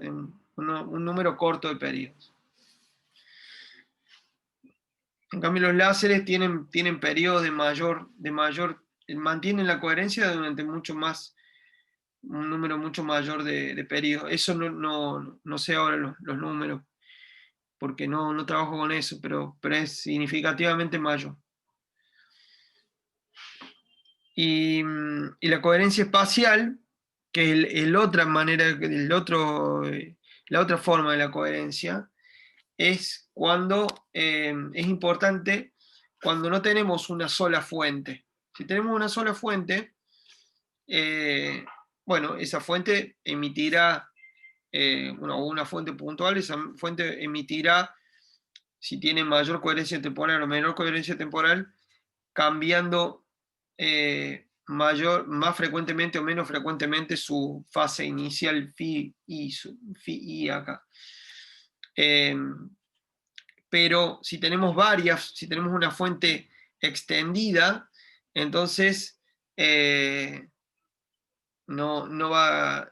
Speaker 1: un número corto de periodos. En cambio, los láseres tienen periodos de mayor, mantienen la coherencia durante mucho más, un número mucho mayor de periodos. Eso no sé ahora los números, porque no trabajo con eso, pero es significativamente mayor. Y la coherencia espacial, que es la otra forma de la coherencia, es cuando es importante cuando no tenemos una sola fuente. Si tenemos una sola fuente, bueno, esa fuente emitirá, una fuente puntual, esa fuente emitirá, si tiene mayor coherencia temporal o menor coherencia temporal, cambiando más frecuentemente o menos frecuentemente su fase inicial phi i acá. Pero si tenemos si tenemos una fuente extendida, entonces no va,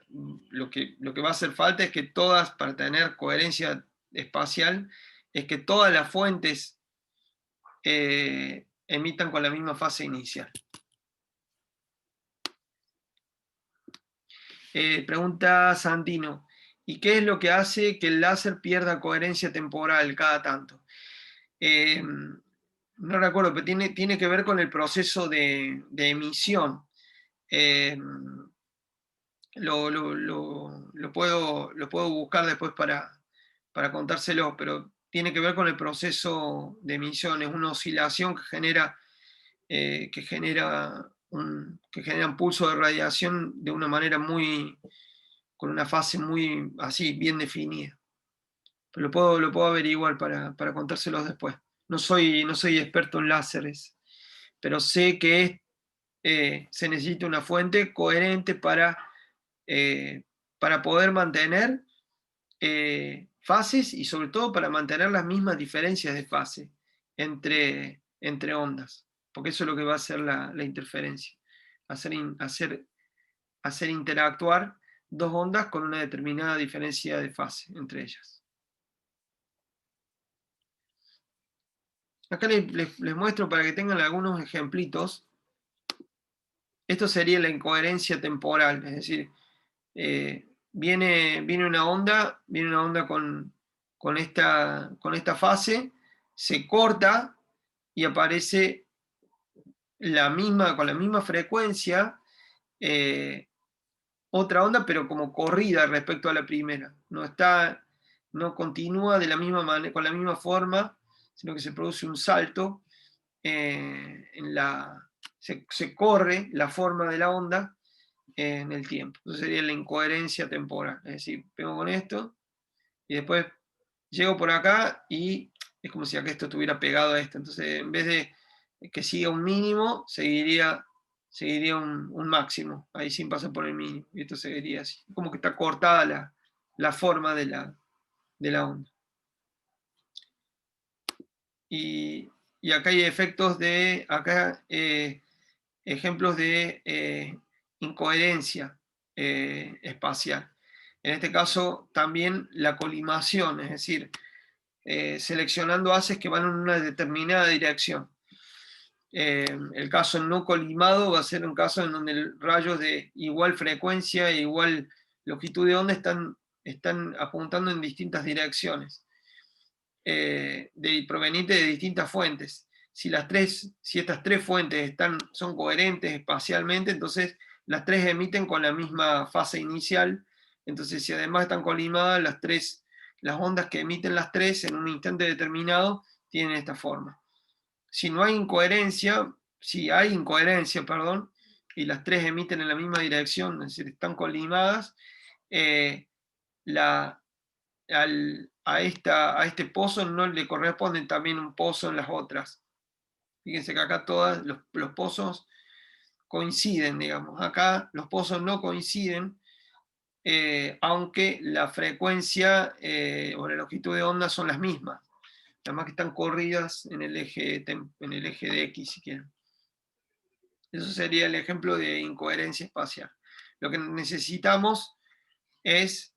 Speaker 1: lo que va a hacer falta es que todas, para tener coherencia espacial, es que todas las fuentes emitan con la misma fase inicial. Pregunta Santino, ¿y qué es lo que hace que el láser pierda coherencia temporal cada tanto? No recuerdo, pero tiene que ver con el proceso de emisión. Lo puedo buscar después para contárselo, pero tiene que ver con el proceso de emisión. Es una oscilación que genera un pulso de radiación de una manera con una fase muy así, bien definida. Pero lo puedo averiguar para contárselos después. No soy experto en láseres, pero sé que se necesita una fuente coherente para poder mantener fases y sobre todo para mantener las mismas diferencias de fase entre ondas, porque eso es lo que va a hacer la interferencia, hacer interactuar dos ondas con una determinada diferencia de fase entre ellas. Acá les muestro para que tengan algunos ejemplitos. Esto sería la incoherencia temporal, es decir, viene una onda con esta fase, se corta y aparece con la misma frecuencia otra onda, pero como corrida respecto a la primera. No continúa de la misma manera, con la misma forma, sino que se produce un salto se corre la forma de la onda en el tiempo. Eso sería la incoherencia temporal. Es decir, pego con esto y después llego por acá y es como si acá esto estuviera pegado a esto. Entonces, en vez de que siga un mínimo, seguiría un máximo, ahí sin pasar por el mínimo. Y esto seguiría así. Como que está cortada la forma de la onda. Y acá hay efectos ejemplos de incoherencia espacial. En este caso, también la colimación, es decir, seleccionando haces que van en una determinada dirección. El caso no colimado va a ser un caso en donde rayos de igual frecuencia e igual longitud de onda están apuntando en distintas direcciones, provenientes de distintas fuentes. Si estas tres fuentes son coherentes espacialmente, entonces las tres emiten con la misma fase inicial. Entonces, si además están colimadas, las ondas que emiten las tres en un instante determinado tienen esta forma. Si hay incoherencia, y las tres emiten en la misma dirección, es decir, están colimadas, a este pozo no le corresponde también un pozo en las otras. Fíjense que acá todos los pozos coinciden, digamos. Acá los pozos no coinciden, aunque la frecuencia o la longitud de onda son las mismas. Nada más que están corridas en el eje de X, si quieren. Eso sería el ejemplo de incoherencia espacial. Lo que necesitamos es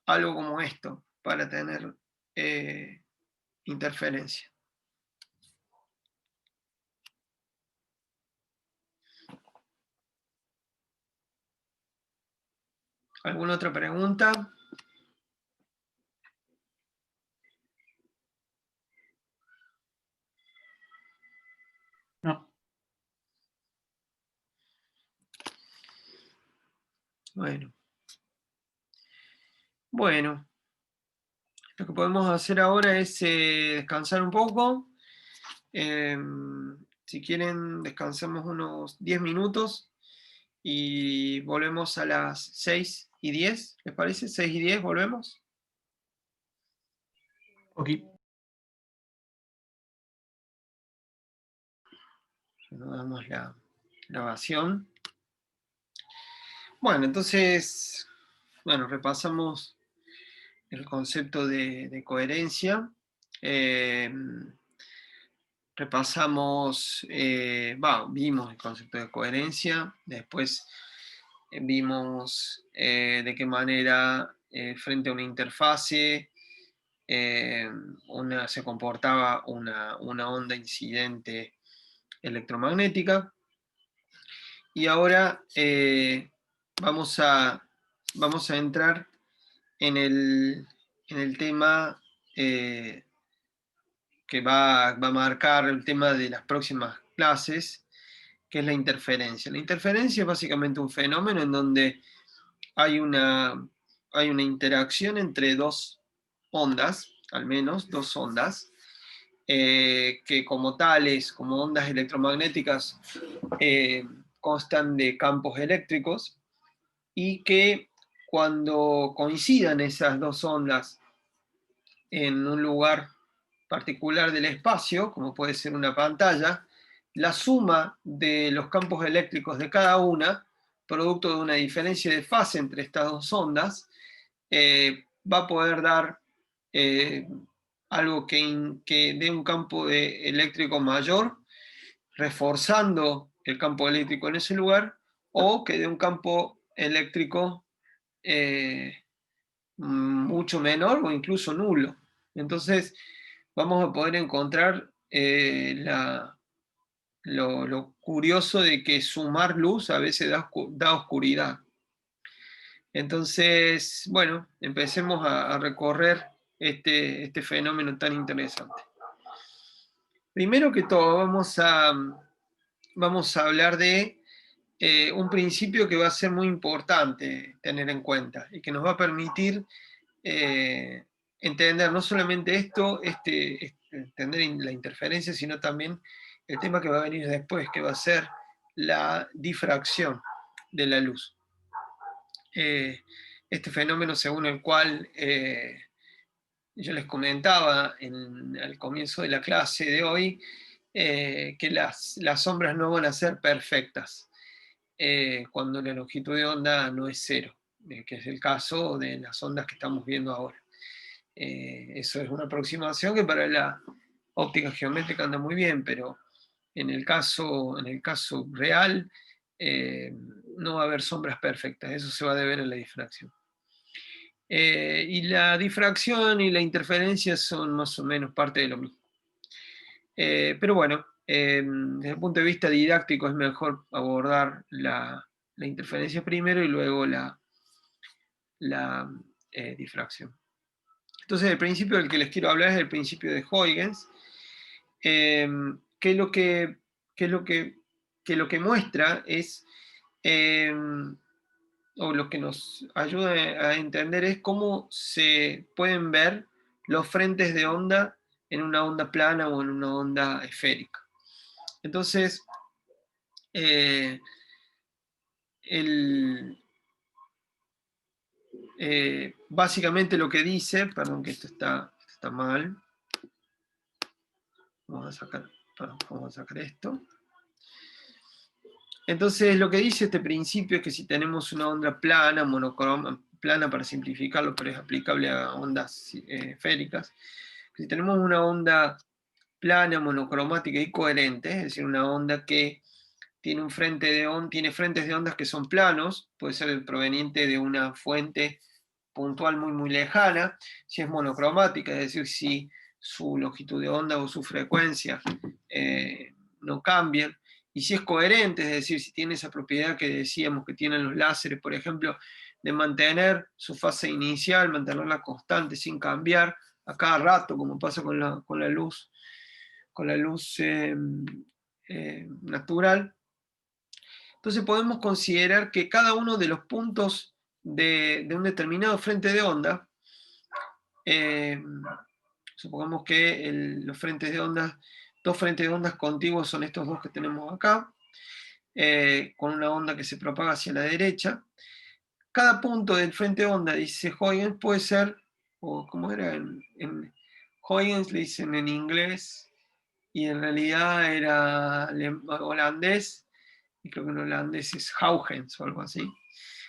Speaker 1: algo como esto para tener interferencia. ¿Alguna otra pregunta?
Speaker 2: No.
Speaker 1: Bueno, lo que podemos hacer ahora es descansar un poco. Si quieren, descansamos unos 10 minutos y volvemos a las 6:10, ¿les parece? 6:10, volvemos.
Speaker 2: Ok.
Speaker 1: Nos damos la grabación. Bueno, entonces, repasamos el concepto de coherencia. Repasamos, vimos el concepto de coherencia, después vimos de qué manera frente a una interfase se comportaba una onda incidente electromagnética. Y ahora vamos a entrar en el tema que va a marcar el tema de las próximas clases, que es la interferencia. La interferencia es básicamente un fenómeno en donde hay una interacción entre dos ondas, al menos dos ondas, que como tales, como ondas electromagnéticas, constan de campos eléctricos, y que cuando coincidan esas dos ondas en un lugar particular del espacio, como puede ser una pantalla, la suma de los campos eléctricos de cada una, producto de una diferencia de fase entre estas dos ondas, va a poder dar algo que dé un campo eléctrico mayor, reforzando el campo eléctrico en ese lugar, o que dé un campo eléctrico mucho menor o incluso nulo. Entonces vamos a poder encontrar lo curioso de que sumar luz a veces da oscuridad. Entonces, bueno, empecemos a recorrer este fenómeno tan interesante. Primero que todo, vamos a hablar de un principio que va a ser muy importante tener en cuenta y que nos va a permitir entender no solamente esto, entender la interferencia, sino también el tema que va a venir después, que va a ser la difracción de la luz. Este fenómeno según el cual yo les comentaba al comienzo de la clase de hoy, que las sombras no van a ser perfectas cuando la longitud de onda no es cero, que es el caso de las ondas que estamos viendo ahora. Eso es una aproximación que para la óptica geométrica anda muy bien, pero en el caso real no va a haber sombras perfectas, eso se va a deber a la difracción. Y la difracción y la interferencia son más o menos parte de lo mismo. Pero bueno, desde el punto de vista didáctico es mejor abordar la interferencia primero y luego la difracción. Entonces el principio del que les quiero hablar es el principio de Huygens, que lo que muestra es, o lo que nos ayuda a entender es cómo se pueden ver los frentes de onda en una onda plana o en una onda esférica. Entonces, básicamente lo que dice, perdón que esto está está mal. Vamos a sacar esto. Entonces lo que dice este principio es que si tenemos una onda plana, plana para simplificarlo, pero es aplicable a ondas esféricas, si tenemos una onda plana, monocromática y coherente, es decir, una onda que tiene tiene frentes de ondas que son planos, puede ser proveniente de una fuente puntual muy lejana. Si es monocromática, es decir, si su longitud de onda o su frecuencia no cambian. Y si es coherente, es decir, si tiene esa propiedad que decíamos que tienen los láseres, por ejemplo, de mantener su fase inicial, mantenerla constante sin cambiar a cada rato, como pasa con la luz, natural. Entonces podemos considerar que cada uno de los puntos de un determinado frente de onda, supongamos que los frentes de onda, dos frentes de ondas contiguos son estos dos que tenemos acá, con una onda que se propaga hacia la derecha. Cada punto del frente de onda, dice Huygens, puede ser, o como era en Huygens le dicen en inglés, y en realidad era holandés, y creo que en holandés es Huygens o algo así.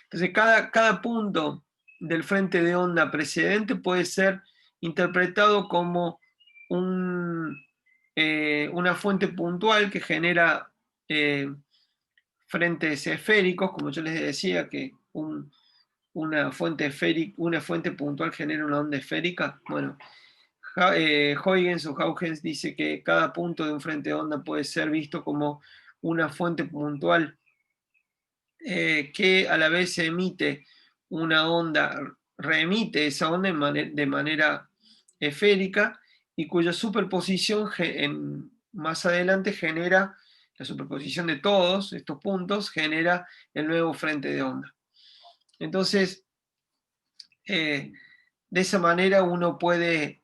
Speaker 1: Entonces cada punto del frente de onda precedente puede ser interpretado como una fuente puntual que genera frentes esféricos, como yo les decía, que una fuente puntual genera una onda esférica. Bueno, Huygens o Huygens dice que cada punto de un frente de onda puede ser visto como una fuente puntual que a la vez emite una onda, reemite esa onda de manera esférica y cuya superposición más adelante genera, la superposición de todos estos puntos genera el nuevo frente de onda. Entonces, de esa manera uno puede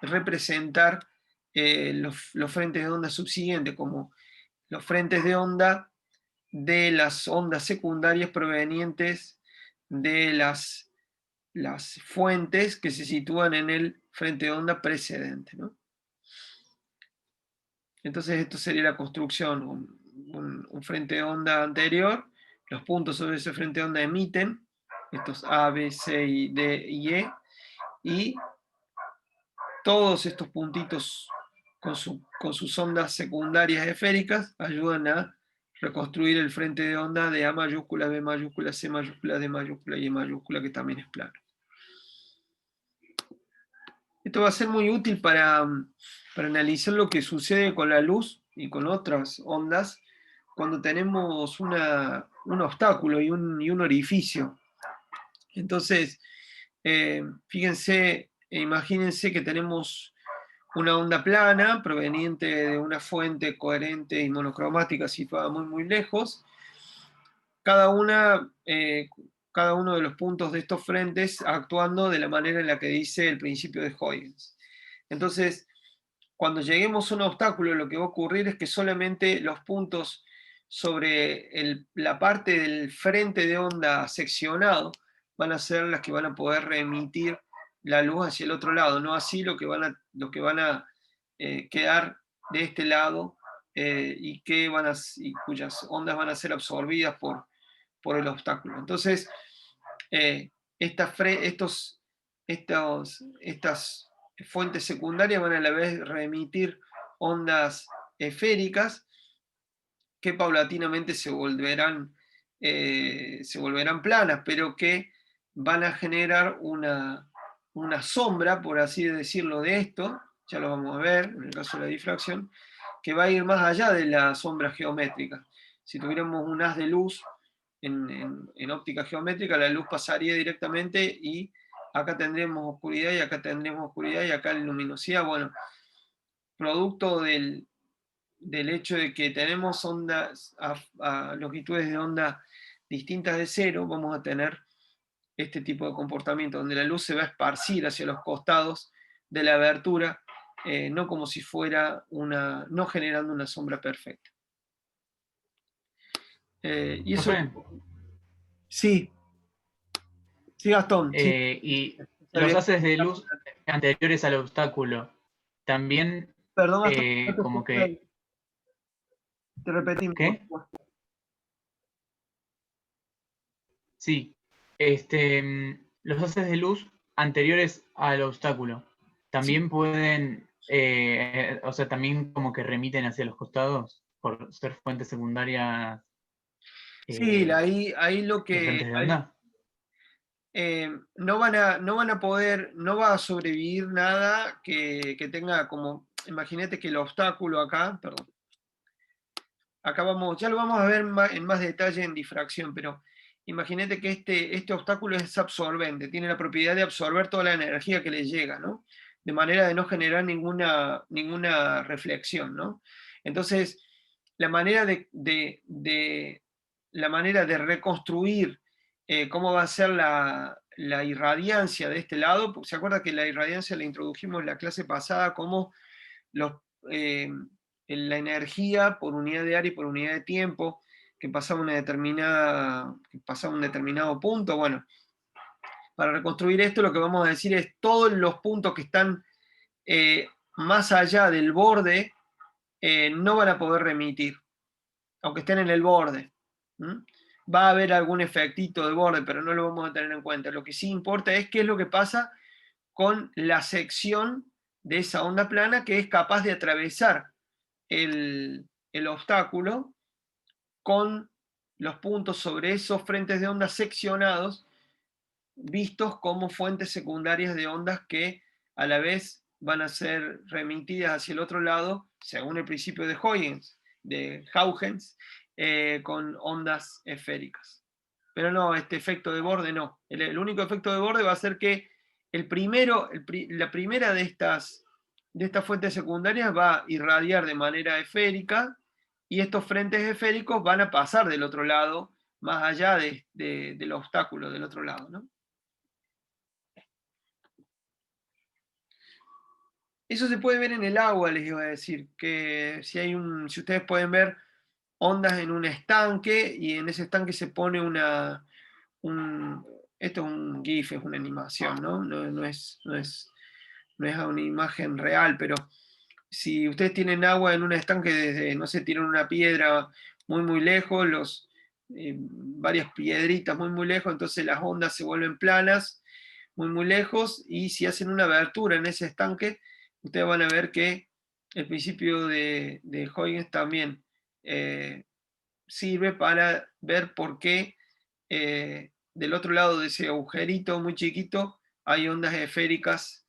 Speaker 1: representar los frentes de onda subsiguientes como los frentes de onda de las ondas secundarias provenientes de las fuentes que se sitúan en el frente de onda precedente, ¿no? Entonces esto sería la construcción, un frente de onda anterior, los puntos sobre ese frente de onda emiten, estos A, B, C, D y E, y todos estos puntitos con sus ondas secundarias esféricas ayudan a reconstruir el frente de onda de A mayúscula, B mayúscula, C mayúscula, D mayúscula y E mayúscula, que también es plano. Esto va a ser muy útil para analizar lo que sucede con la luz y con otras ondas cuando tenemos un obstáculo y un orificio. Entonces, fíjense, imagínense que tenemos una onda plana proveniente de una fuente coherente y monocromática situada muy lejos. Cada uno de los puntos de estos frentes actuando de la manera en la que dice el principio de Huygens. Entonces, cuando lleguemos a un obstáculo, lo que va a ocurrir es que solamente los puntos sobre la parte del frente de onda seccionado van a ser las que van a poder reemitir la luz hacia el otro lado, no así lo que van a quedar de este lado y cuyas ondas van a ser absorbidas por el obstáculo. Entonces, estas fuentes secundarias van a la vez reemitir ondas esféricas que paulatinamente se volverán planas, pero que van a generar una sombra, por así decirlo, de esto, ya lo vamos a ver en el caso de la difracción, que va a ir más allá de la sombra geométrica. Si tuviéramos un haz de luz en óptica geométrica, la luz pasaría directamente y acá tendremos oscuridad y acá tendremos oscuridad y acá luminosidad. Bueno, producto del hecho de que tenemos ondas a longitudes de onda distintas de cero, vamos a tener este tipo de comportamiento, donde la luz se va a esparcir hacia los costados de la abertura, no como si fuera no generando una sombra perfecta. Y eso... Sí, sí, Gastón. Sí.
Speaker 2: Y los haces de luz anteriores al obstáculo también
Speaker 1: Perdón, hasta no te
Speaker 2: como
Speaker 1: escuché
Speaker 2: que...
Speaker 1: ahí. Te repetimos, por
Speaker 2: ¿Qué?
Speaker 1: favor.
Speaker 2: Sí. Los haces de luz anteriores al obstáculo
Speaker 1: Sí,
Speaker 2: también pueden, o sea, también como que remiten hacia los costados por ser fuentes secundarias
Speaker 1: sí,
Speaker 2: de
Speaker 1: ahí lo que
Speaker 2: frentes de onda.
Speaker 1: no van a poder, no va a sobrevivir nada que tenga como, imagínate que el obstáculo acá, perdón, acá vamos, ya lo vamos a ver en más detalle en difracción, pero imagínate que este obstáculo es absorbente, tiene la propiedad de absorber toda la energía que le llega, ¿no? De manera de no generar ninguna reflexión, ¿no? Entonces, la manera la manera de reconstruir cómo va a ser la irradiancia de este lado, porque se acuerda que la irradiancia la introdujimos en la clase pasada como los, eh, la energía por unidad de área y por unidad de tiempo que pasaba que pasaba un determinado punto. Bueno, para reconstruir esto lo que vamos a decir es todos los puntos que están más allá del borde no van a poder remitir, aunque estén en el borde. ¿Mm? Va a haber algún efectito de borde, pero no lo vamos a tener en cuenta. Lo que sí importa es qué es lo que pasa con la sección de esa onda plana que es capaz de atravesar el obstáculo con los puntos sobre esos frentes de onda seccionados, vistos como fuentes secundarias de ondas que a la vez van a ser remitidas hacia el otro lado, según el principio de Huygens, con ondas esféricas. Pero no, este efecto de borde no. El único efecto de borde va a ser que la primera de estas fuentes secundarias va a irradiar de manera esférica y estos frentes esféricos van a pasar del otro lado, más allá del obstáculo del otro lado, ¿no? Eso se puede ver en el agua, les iba a decir, que si ustedes pueden ver ondas en un estanque y en ese estanque se pone esto es un GIF, es una animación, ¿no? No es una imagen real, pero si ustedes tienen agua en un estanque desde, no sé, tiran una piedra muy lejos, varias piedritas muy lejos, entonces las ondas se vuelven planas muy lejos, y si hacen una abertura en ese estanque, ustedes van a ver que el principio de Huygens también sirve para ver por qué del otro lado de ese agujerito muy chiquito hay ondas esféricas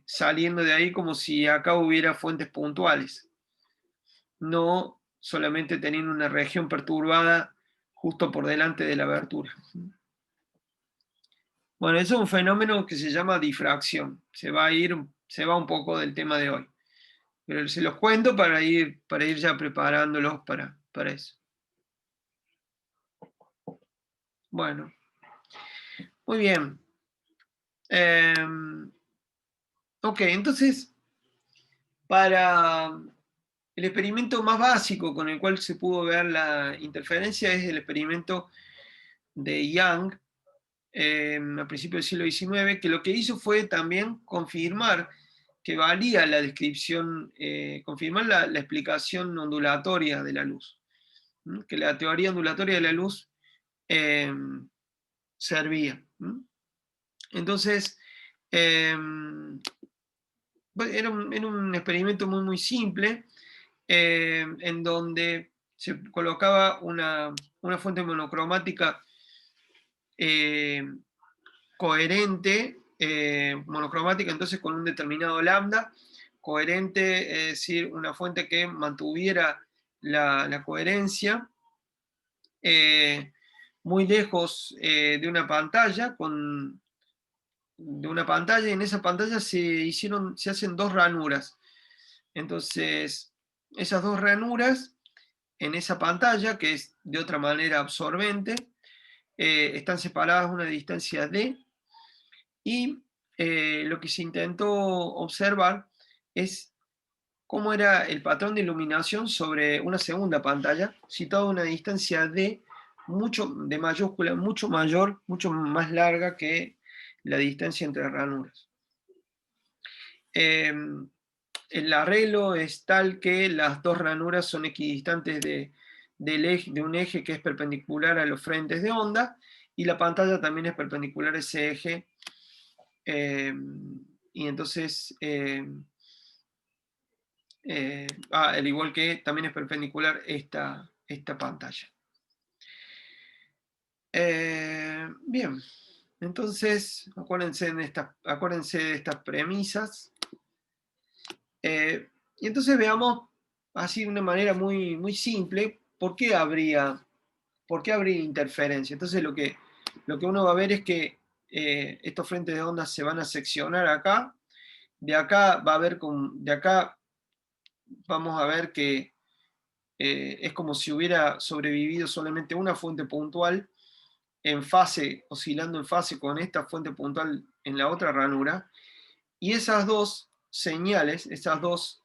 Speaker 1: saliendo de ahí como si acá hubiera fuentes puntuales, no solamente teniendo una región perturbada justo por delante de la abertura. Bueno, eso es un fenómeno que se llama difracción. Se va un poco del tema de hoy. Pero se los cuento para ir ya preparándolos para eso. Bueno, muy bien. Ok, entonces, para el experimento más básico con el cual se pudo ver la interferencia es el experimento de Young a principios del siglo XIX, que lo que hizo fue también confirmar que valía la descripción, confirmar la explicación ondulatoria de la luz, que la teoría ondulatoria de la luz eh, servía. Entonces, eh, era un experimento muy simple, en donde se colocaba una fuente monocromática coherente, monocromática, entonces con un determinado lambda, coherente, es decir, una fuente que mantuviera la coherencia, muy lejos de una pantalla, y en esa pantalla se hacen dos ranuras. Entonces, esas dos ranuras en esa pantalla, que es de otra manera absorbente, están separadas a una distancia d, y lo que se intentó observar es cómo era el patrón de iluminación sobre una segunda pantalla, situada a una distancia de mayúscula, mucho mayor, mucho más larga que la distancia entre ranuras. El arreglo es tal que las dos ranuras son equidistantes de un eje que es perpendicular a los frentes de onda, y la pantalla también es perpendicular a ese eje, y entonces, al igual que también es perpendicular esta pantalla. Bien, entonces acuérdense de estas premisas. Y entonces veamos así de una manera muy, muy simple por qué habría interferencia. Entonces lo que uno va a ver es que estos frentes de ondas se van a seccionar acá. De acá vamos a ver que es como si hubiera sobrevivido solamente una fuente puntual en fase, oscilando en fase con esta fuente puntual en la otra ranura. Y esas dos señales, esas dos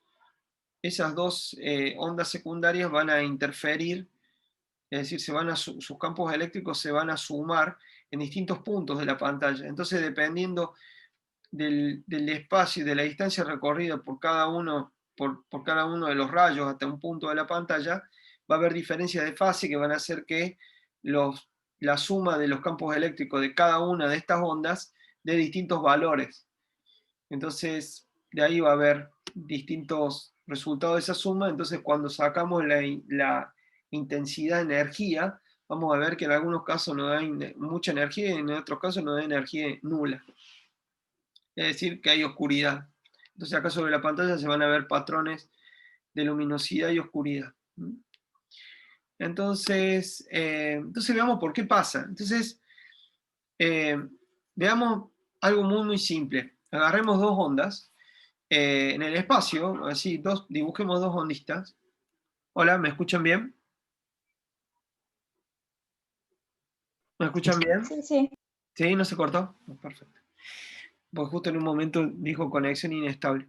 Speaker 1: ondas secundarias van a interferir, es decir, sus campos eléctricos se van a sumar en distintos puntos de la pantalla. Entonces, dependiendo del espacio y de la distancia recorrida por cada uno de los rayos hasta un punto de la pantalla, va a haber diferencias de fase que van a hacer que la suma de los campos eléctricos de cada una de estas ondas dé distintos valores. Entonces, de ahí va a haber distintos resultados de esa suma. Entonces, cuando sacamos la intensidad de energía, vamos a ver que en algunos casos nos da mucha energía y en otros casos nos da energía nula. Es decir, que hay oscuridad. Entonces, acá sobre la pantalla se van a ver patrones de luminosidad y oscuridad. Entonces, veamos por qué pasa. Entonces, veamos algo muy, muy simple. Agarremos dos ondas. En el espacio, así, dibujemos dos ondistas. Hola, ¿me escuchan bien? ¿Me escuchan bien?
Speaker 3: Sí, sí.
Speaker 1: ¿Sí? ¿No se cortó? Perfecto. Porque justo en un momento dijo conexión inestable.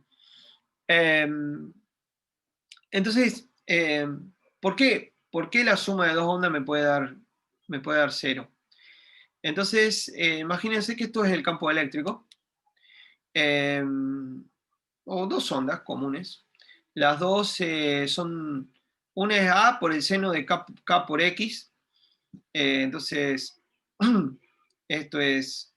Speaker 1: Entonces, ¿por qué la suma de dos ondas me puede dar cero? Entonces, imagínense que esto es el campo eléctrico. O dos ondas comunes. Las dos son, una es A por el seno de K por X. Entonces, esto es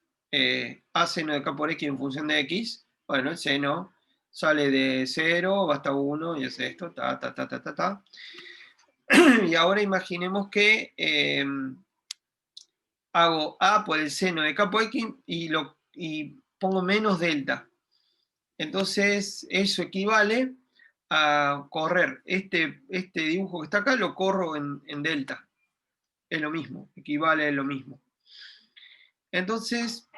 Speaker 1: A seno de K por X en función de X. Bueno, el seno sale de 0, va hasta 1 y es esto, Y ahora imaginemos que hago A por el seno de K por X y pongo menos delta. Entonces, eso equivale a correr este dibujo que está acá, lo corro en delta. Es lo mismo, equivale a lo mismo. Entonces,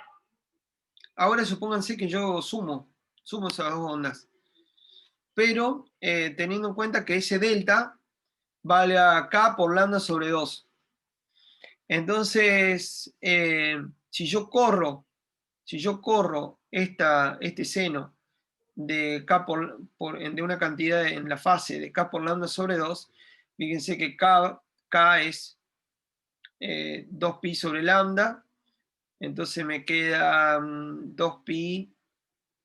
Speaker 1: ahora supónganse que yo sumo esas dos ondas. Pero teniendo en cuenta que ese delta vale a K por lambda sobre 2. Entonces, si yo corro este seno de K de una cantidad en la fase de K por lambda sobre 2, fíjense que K es 2pi sobre lambda, entonces me queda 2pi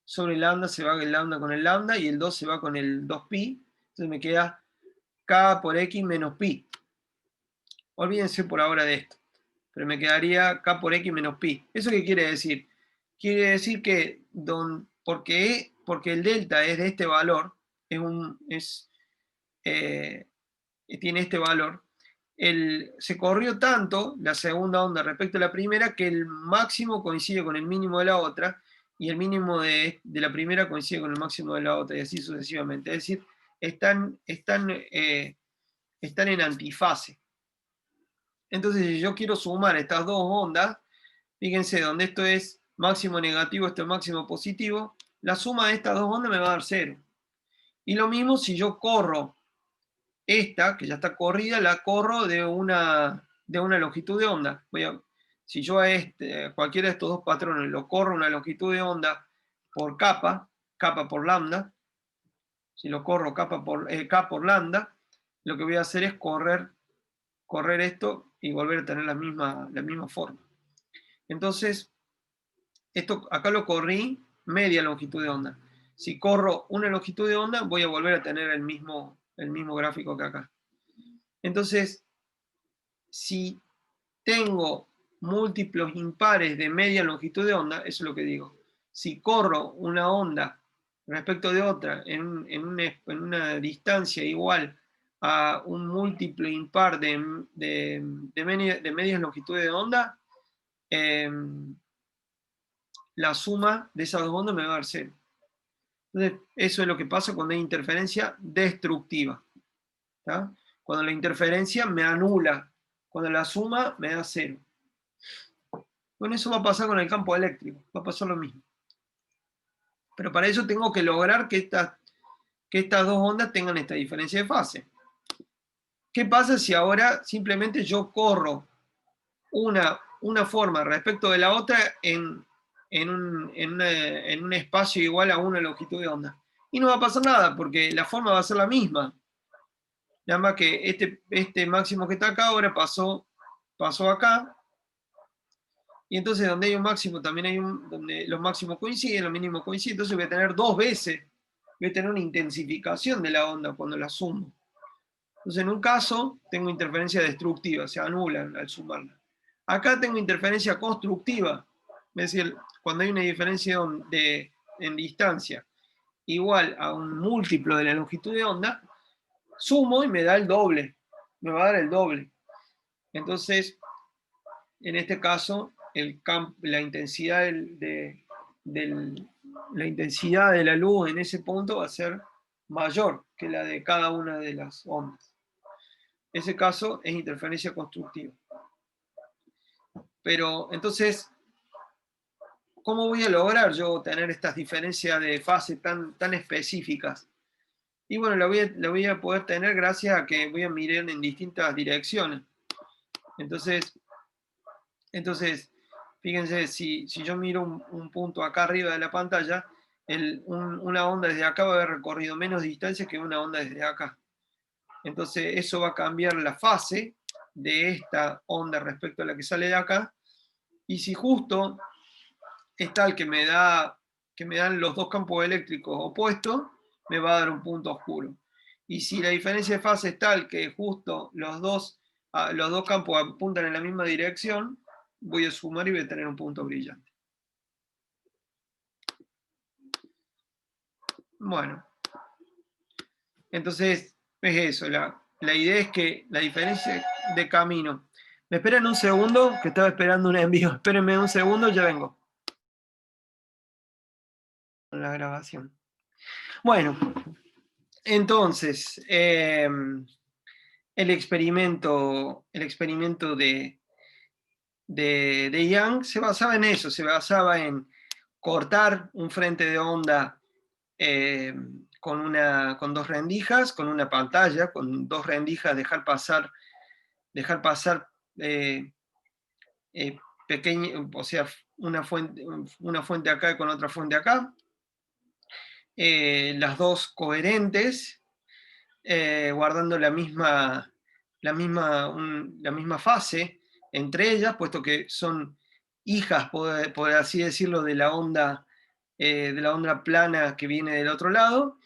Speaker 1: sobre lambda, se va el lambda con el lambda y el 2 se va con el 2pi, entonces me queda K por X menos pi. Olvídense por ahora de esto, pero me quedaría K por X menos pi. ¿Eso qué quiere decir? Quiere decir que porque el delta es de este valor, tiene este valor, se corrió tanto la segunda onda respecto a la primera que el máximo coincide con el mínimo de la otra y el mínimo de la primera coincide con el máximo de la otra y así sucesivamente. Es decir, están en antifase. Entonces, si yo quiero sumar estas dos ondas, fíjense, donde esto es máximo negativo, esto es máximo positivo, la suma de estas dos ondas me va a dar 0. Y lo mismo si yo corro esta, que ya está corrida, la corro de una longitud de onda. Si yo a cualquiera de estos dos patrones lo corro una longitud de onda por capa por lambda, si lo corro K por lambda, lo que voy a hacer es correr esto y volver a tener la misma forma. Entonces, esto acá lo corrí media longitud de onda. Si corro una longitud de onda, voy a volver a tener el mismo gráfico que acá. Entonces, si tengo múltiplos impares de media longitud de onda, eso es lo que digo. Si corro una onda respecto de otra en una distancia igual a un múltiplo impar de medias longitudes de onda, la suma de esas dos ondas me va a dar 0. Entonces, eso es lo que pasa cuando hay interferencia destructiva. ¿Tá? Cuando la interferencia me anula, cuando la suma me da 0. Bueno, eso va a pasar con el campo eléctrico, va a pasar lo mismo. Pero para eso tengo que lograr que estas dos ondas tengan esta diferencia de fase. ¿Qué pasa si ahora simplemente yo corro una forma respecto de la otra en un espacio igual a una longitud de onda? Y no va a pasar nada, porque la forma va a ser la misma. Nada más que este máximo que está acá ahora pasó acá. Y entonces donde hay un máximo también hay donde los máximos coinciden, los mínimos coinciden. Entonces voy a tener dos veces, voy a tener una intensificación de la onda cuando la sumo. Entonces en un caso tengo interferencia destructiva, se anulan al sumarla. Acá tengo interferencia constructiva, es decir, cuando hay una diferencia en distancia igual a un múltiplo de la longitud de onda, sumo y me da el doble, me va a dar el doble. Entonces, en este caso, la intensidad la intensidad de la luz en ese punto va a ser mayor que la de cada una de las ondas. Ese caso es interferencia constructiva. Pero entonces, ¿cómo voy a lograr yo tener estas diferencias de fase tan específicas? Y bueno, la voy a poder tener gracias a que voy a mirar en distintas direcciones. Entonces fíjense, si yo miro un punto acá arriba de la pantalla, una onda desde acá va a haber recorrido menos distancia que una onda desde acá. Entonces eso va a cambiar la fase de esta onda respecto a la que sale de acá. Y si justo es tal que me dan los dos campos eléctricos opuestos, me va a dar un punto oscuro. Y si la diferencia de fase es tal que justo los dos campos apuntan en la misma dirección, voy a sumar y voy a tener un punto brillante. Bueno, entonces es eso. La idea es que la diferencia de camino. ¿Me esperan un segundo? Que estaba esperando un envío. Espérenme un segundo, ya vengo. Con la grabación. Bueno, entonces, el experimento de Young se basaba en eso, se basaba en cortar un frente de onda con dos rendijas, con una pantalla, con dos rendijas, dejar pasar o sea, una fuente acá con otra fuente acá, las dos coherentes, guardando la misma fase entre ellas, puesto que son hijas, por así decirlo, de la onda plana que viene del otro lado,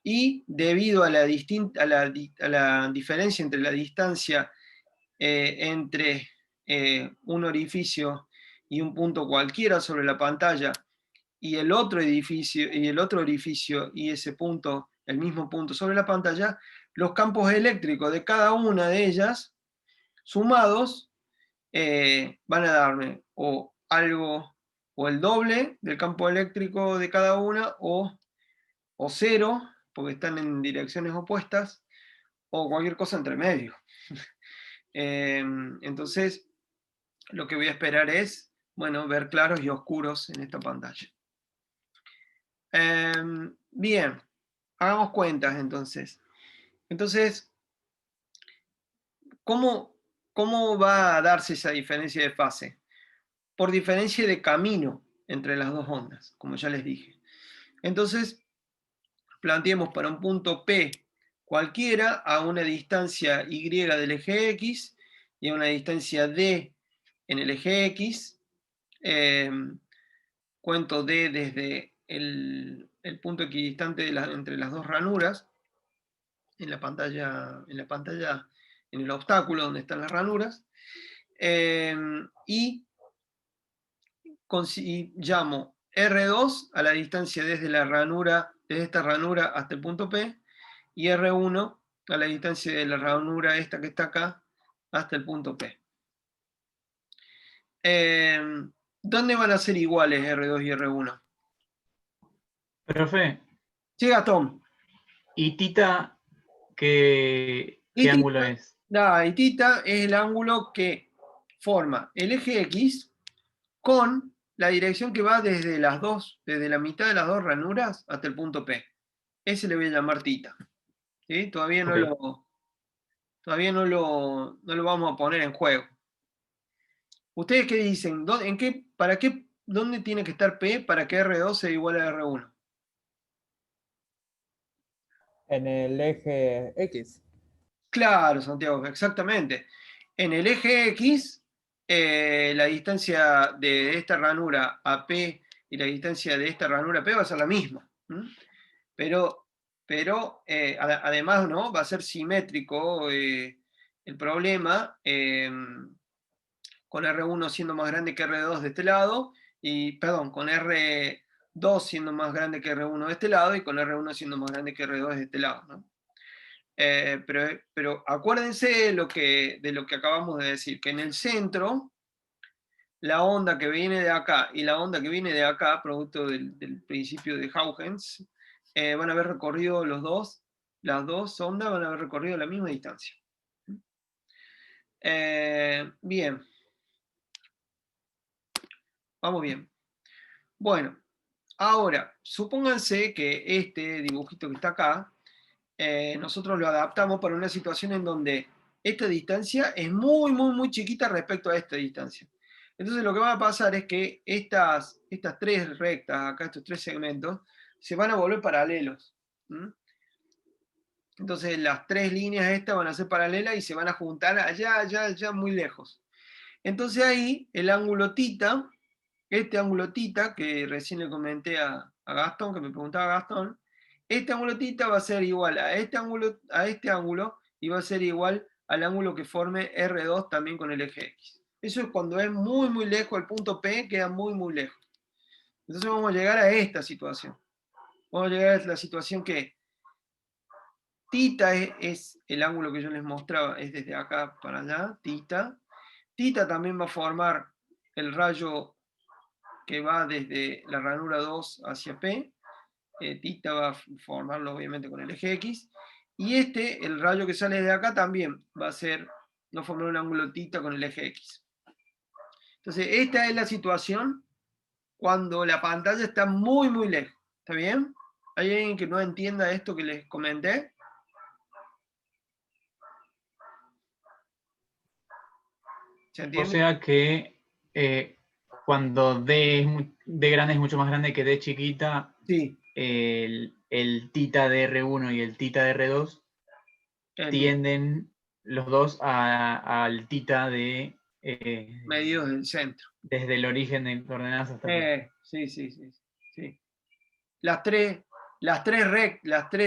Speaker 1: y debido a la diferencia entre la distancia entre un orificio y un punto cualquiera sobre la pantalla, y el otro orificio y ese punto, el mismo punto sobre la pantalla, los campos eléctricos de cada una de ellas, sumados, van a darme o el doble del campo eléctrico de cada una, o 0, porque están en direcciones opuestas, o cualquier cosa entre medio. Entonces, lo que voy a esperar es, bueno, ver claros y oscuros en esta pantalla. Bien, hagamos cuentas entonces. Entonces, ¿cómo va a darse esa diferencia de fase? Por diferencia de camino entre las dos ondas, como ya les dije. Entonces, planteemos para un punto P cualquiera a una distancia Y del eje X y a una distancia D en el eje X, cuento D desde el punto equidistante entre las dos ranuras, en la pantalla, en el obstáculo donde están las ranuras, y llamo R2 a la distancia desde esta ranura hasta el punto P, y R1 a la distancia de la ranura esta que está acá hasta el punto P. ¿Dónde van a ser iguales R2 y R1?
Speaker 2: Profe,
Speaker 1: Sí, Gastón.
Speaker 2: ¿y tita qué ángulo es?
Speaker 1: Y tita es el ángulo que forma el eje X con la dirección que va desde la mitad de las dos ranuras hasta el punto P. Ese le voy a llamar tita. ¿Sí? Todavía no lo vamos a poner en juego. ¿Ustedes qué dicen? ¿Dónde tiene que estar P para que R2 sea igual a R1?
Speaker 3: En el eje X.
Speaker 1: Claro, Santiago, exactamente. En el eje X, la distancia de esta ranura a P y la distancia de esta ranura a P va a ser la misma. Pero además, ¿no? Va a ser simétrico el problema, con R1 siendo más grande que R2 de este lado, con R2 siendo más grande que R1 de este lado, y con R1 siendo más grande que R2 de este lado, ¿no? Pero acuérdense de lo que acabamos de decir, que en el centro, la onda que viene de acá y la onda que viene de acá, producto del principio de Huygens, van a haber recorrido las dos ondas van a haber recorrido la misma distancia. Bien. Vamos bien. Bueno, ahora, supónganse que este dibujito que está acá, nosotros lo adaptamos para una situación en donde esta distancia es muy, muy, muy chiquita respecto a esta distancia. Entonces lo que va a pasar es que estas tres rectas, acá estos tres segmentos, se van a volver paralelos. Entonces las tres líneas estas van a ser paralelas y se van a juntar allá, allá, allá, muy lejos. Entonces ahí el ángulo tita, este ángulo tita, que recién le comenté a Gastón, que me preguntaba Gastón, este ángulo tita va a ser igual a este ángulo y va a ser igual al ángulo que forme R2 también con el eje X. Eso es cuando es muy, muy lejos, el punto P queda muy, muy lejos. Entonces vamos a llegar a esta situación. Vamos a llegar a la situación que tita es el ángulo que yo les mostraba, es desde acá para allá, tita. Tita también va a formar el rayo que va desde la ranura 2 hacia P. Tita va a formarlo obviamente con el eje X. Y el rayo que sale de acá también va a formar un ángulo tita con el eje X. Entonces, esta es la situación cuando la pantalla está muy, muy lejos. ¿Está bien? ¿Hay alguien que no entienda esto que les comenté? ¿Se
Speaker 2: O
Speaker 1: entiende?
Speaker 2: sea que cuando D grande es mucho más grande que D chiquita,
Speaker 1: Sí.
Speaker 2: el tita de R1 y el tita de R2 tienden los dos al tita de...
Speaker 1: medidos del centro.
Speaker 2: Desde el origen de coordenadas hasta el...
Speaker 1: Sí. Las tres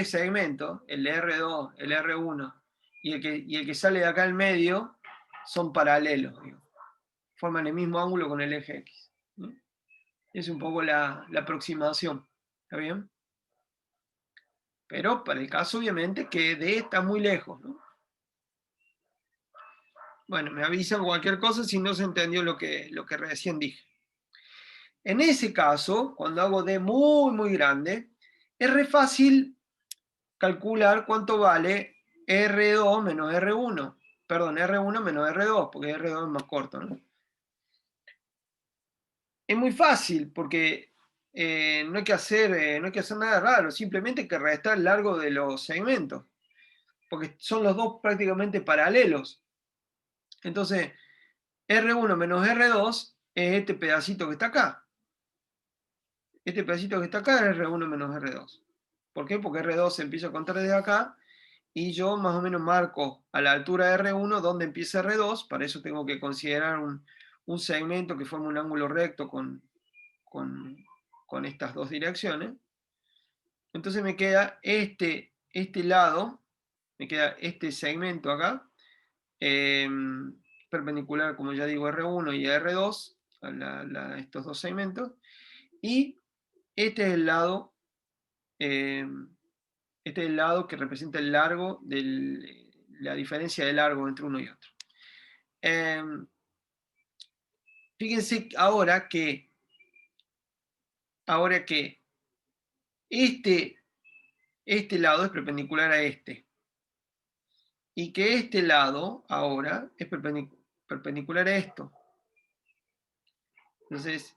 Speaker 1: segmentos, el R2, el R1 y el que sale de acá al medio, son paralelos, digo. Forman el mismo ángulo con el eje X. Es un poco la aproximación. ¿Está bien? Pero para el caso, obviamente, que D está muy lejos, ¿no? Bueno, me avisan cualquier cosa si no se entendió lo que recién dije. En ese caso, cuando hago D muy, muy grande, es re fácil calcular cuánto vale R2 menos R1. Perdón, R1 menos R2, porque R2 es más corto, ¿no? Es muy fácil, porque no hay que hacer nada raro, simplemente hay que restar el largo de los segmentos, porque son los dos prácticamente paralelos. Entonces, R1 menos R2 es este pedacito que está acá. Este pedacito que está acá es R1 menos R2. ¿Por qué? Porque R2 se empieza a contar desde acá y yo más o menos marco a la altura de R1 donde empieza R2. Para eso tengo que considerar un segmento que forma un ángulo recto con con estas dos direcciones. Entonces me queda este lado, me queda este segmento acá, perpendicular, como ya digo, R1 y R2, a estos dos segmentos, y este es el lado, que representa el largo, la diferencia de largo entre uno y otro. Fíjense ahora que este lado es perpendicular a este, y que este lado ahora es perpendicular a esto. Entonces,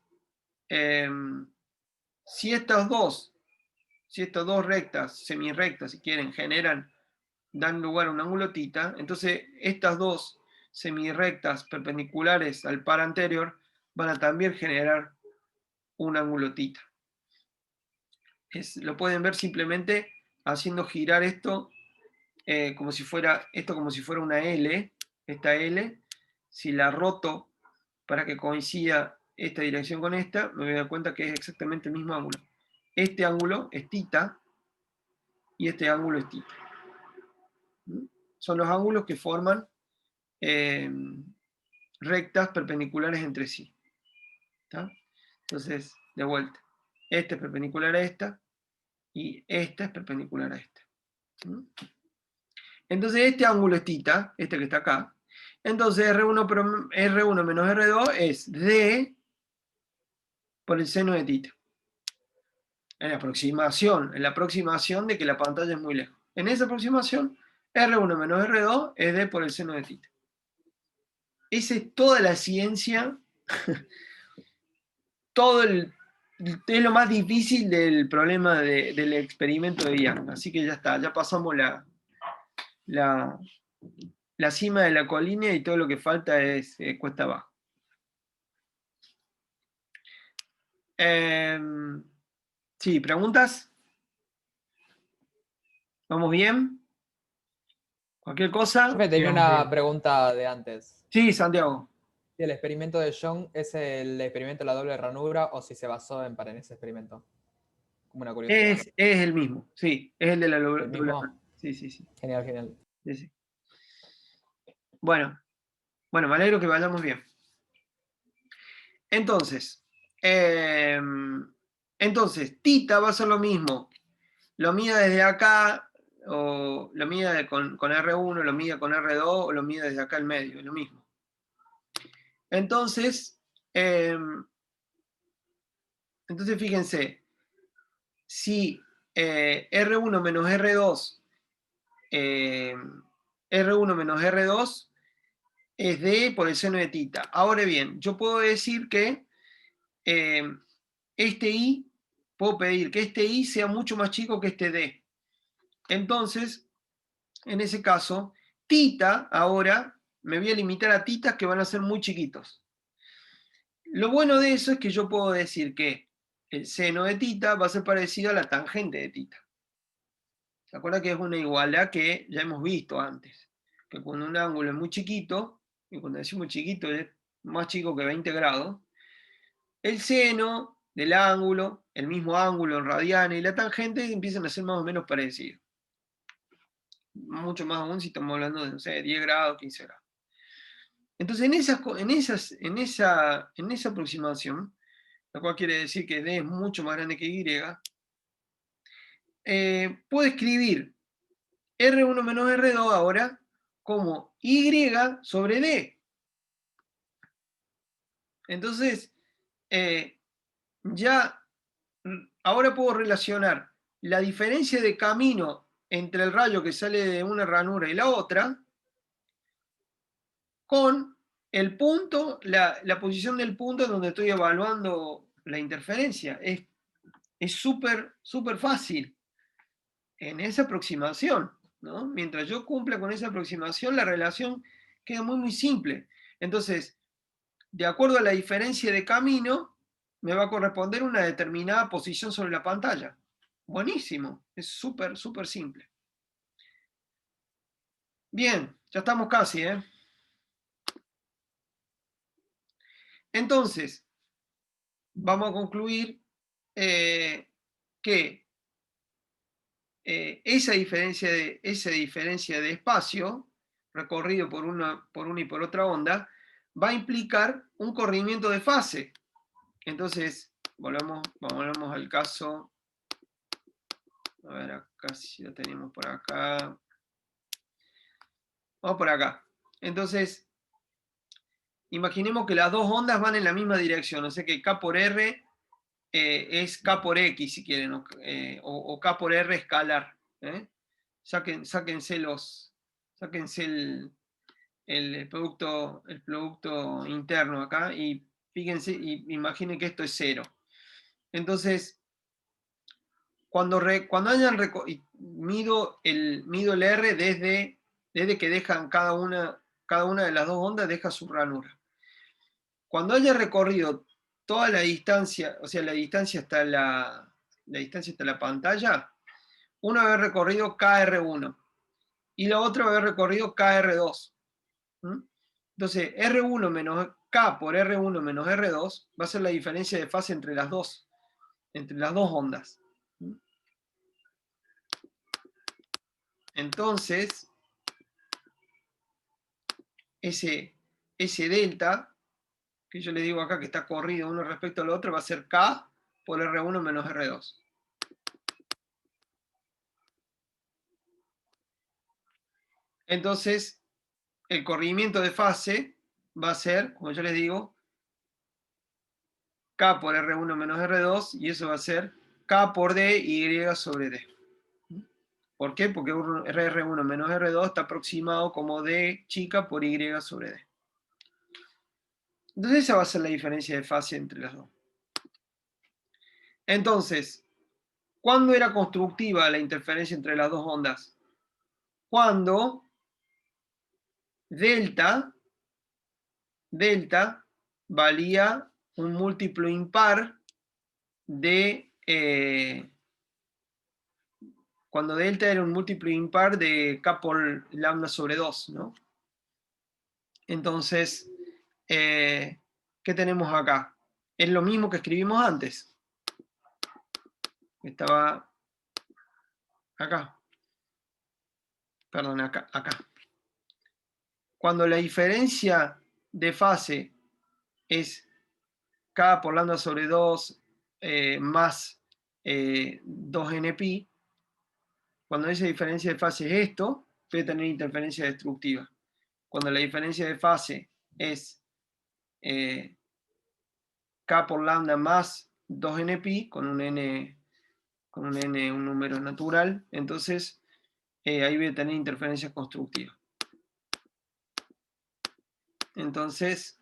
Speaker 1: si estas dos rectas, semirrectas, si quieren, dan lugar a un ángulo θ, entonces estas dos semirrectas perpendiculares al par anterior van a también generar un ángulo θ. Lo pueden ver simplemente haciendo girar esto como si fuera una L, esta L. Si la roto para que coincida esta dirección con esta, me voy a dar cuenta que es exactamente el mismo ángulo. Este ángulo es θ y este ángulo es θ. Son los ángulos que forman rectas perpendiculares entre sí. ¿Está? Entonces, de vuelta, esta es perpendicular a esta y esta es perpendicular a esta. Entonces este ángulo es θ, este que está acá. Entonces R1 menos R2 es D por el seno de θ. En la aproximación de que la pantalla es muy lejos. En esa aproximación, R1 menos R2 es D por el seno de θ. Esa es toda la ciencia, es lo más difícil del problema del experimento de Young. Así que ya está, ya pasamos la cima de la colina y todo lo que falta es cuesta abajo. Sí, ¿preguntas? ¿Vamos bien? ¿Cualquier cosa?
Speaker 3: Profe, tenía una pregunta de antes.
Speaker 1: Sí, Santiago.
Speaker 3: Si el experimento de Young es el experimento de la doble ranura o si se basó en ese experimento. Como una curiosidad.
Speaker 1: Es el mismo, sí, es el de la doble.
Speaker 3: ¿El mismo?
Speaker 1: Sí, sí, sí.
Speaker 3: Genial, genial.
Speaker 1: Sí, sí. Bueno, me alegro que vayamos bien. Entonces, θ va a ser lo mismo. Lo mida desde acá, o lo mida con R1, lo mida con R2, o lo mida desde acá al medio, es lo mismo. Entonces, fíjense, si R1 menos R2, es D por el seno de θ. Ahora bien, yo puedo decir que puedo pedir que este I sea mucho más chico que este D. Entonces, en ese caso, θ ahora me voy a limitar a θ que van a ser muy chiquitos. Lo bueno de eso es que yo puedo decir que el seno de θ va a ser parecido a la tangente de θ. ¿Se acuerdan que es una igualdad que ya hemos visto antes? Que cuando un ángulo es muy chiquito, y cuando decimos chiquito es más chico que 20 grados, el seno del ángulo, el mismo ángulo en radiana y la tangente empiezan a ser más o menos parecidos. Mucho más aún si estamos hablando de, no sé, 10 grados, 15 grados. Entonces, en esa aproximación, lo cual quiere decir que D es mucho más grande que Y, puedo escribir R1 menos R2 ahora como Y sobre D. Entonces, ahora puedo relacionar la diferencia de camino entre el rayo que sale de una ranura y la otra con el punto, la posición del punto donde estoy evaluando la interferencia. Es súper, súper fácil en esa aproximación, ¿no? Mientras yo cumpla con esa aproximación, la relación queda muy, muy simple. Entonces, de acuerdo a la diferencia de camino, me va a corresponder una determinada posición sobre la pantalla. Buenísimo, es súper, súper simple. Bien, ya estamos casi, ¿eh? Entonces, vamos a concluir que esa diferencia de espacio recorrido por una y por otra onda va a implicar un corrimiento de fase. Entonces, volvemos al caso. A ver, acá si lo tenemos por acá. Vamos por acá. Entonces, imaginemos que las dos ondas van en la misma dirección. O sea que K por R es K por X, si quieren, o K por R escalar. Sáquense el producto interno acá y fíjense, y imaginen que esto es 0. Entonces, cuando hayan mido el R desde que dejan cada una de las dos ondas, deja su ranura. Cuando haya recorrido toda la distancia, o sea, la distancia hasta la pantalla, uno va a haber recorrido KR1 y la otra va a haber recorrido KR2. Entonces, R1 menos K por R1 menos R2 va a ser la diferencia de fase entre las dos ondas. Entonces, ese delta, que yo le digo acá que está corrido uno respecto al otro, va a ser K por R1 menos R2. Entonces, el corrimiento de fase va a ser, como yo les digo, K por R1 menos R2, y eso va a ser K por D Y sobre D. ¿Por qué? Porque R1 menos R2 está aproximado como D chica por Y sobre D. Entonces esa va a ser la diferencia de fase entre las dos. Entonces, ¿cuándo era constructiva la interferencia entre las dos ondas? Cuando delta valía un múltiplo impar de... cuando delta era un múltiplo impar de K por lambda sobre 2, ¿no? Entonces, ¿qué tenemos acá? Es lo mismo que escribimos antes. Estaba acá. Perdón, acá. Cuando la diferencia de fase es K por lambda sobre 2 más 2nπ, cuando esa diferencia de fase es esto, puede tener interferencia destructiva. Cuando la diferencia de fase es K por lambda más 2nπ, con un n, un número natural, entonces ahí voy a tener interferencia constructiva. Entonces,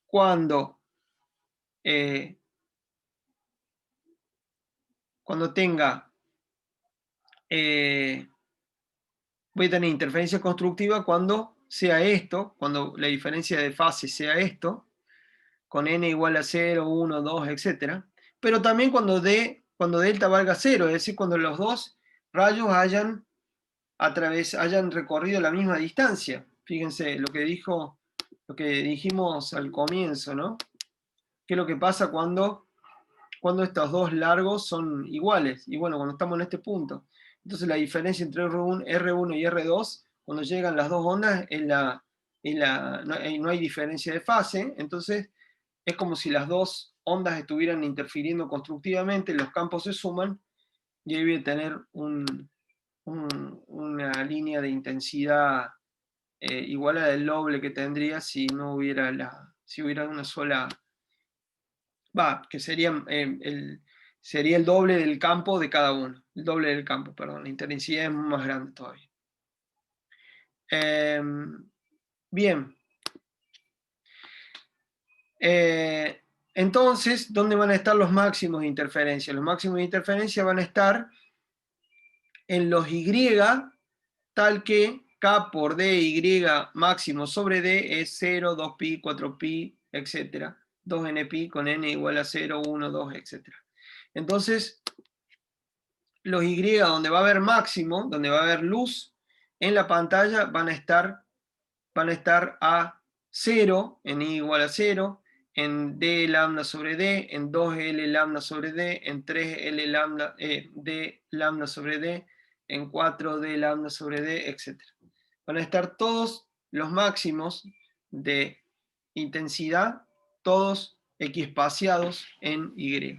Speaker 1: cuando tenga, voy a tener interferencia constructiva cuando sea esto, cuando la diferencia de fase sea esto, con n igual a 0, 1, 2, etc. Pero también cuando delta valga 0, es decir, cuando los dos rayos hayan recorrido la misma distancia. Fíjense lo que dijimos al comienzo, ¿no? ¿Qué es lo que pasa cuando estos dos largos son iguales? Y bueno, cuando estamos en este punto. Entonces la diferencia entre R1 y R2, cuando llegan las dos ondas, no hay diferencia de fase. Entonces es como si las dos ondas estuvieran interfiriendo constructivamente, los campos se suman, y ahí voy a tener una línea de intensidad igual a la del doble que tendría si no hubiera una sola, que sería el doble del campo de cada uno, el doble del campo, perdón, la intensidad es más grande todavía. Bien. Entonces, ¿dónde van a estar los máximos de interferencia? Los máximos de interferencia van a estar en los Y, tal que K por DY máximo sobre D es 0, 2pi, 4pi, etc. 2nπ con n igual a 0, 1, 2, etc. Entonces, los Y donde va a haber máximo, donde va a haber luz en la pantalla, van a estar a 0, n igual a 0, en D lambda sobre D, en 2L lambda sobre D, en 3L lambda, D lambda sobre D, en 4D lambda sobre D, etc. Van a estar todos los máximos de intensidad, todos equiespaciados en Y.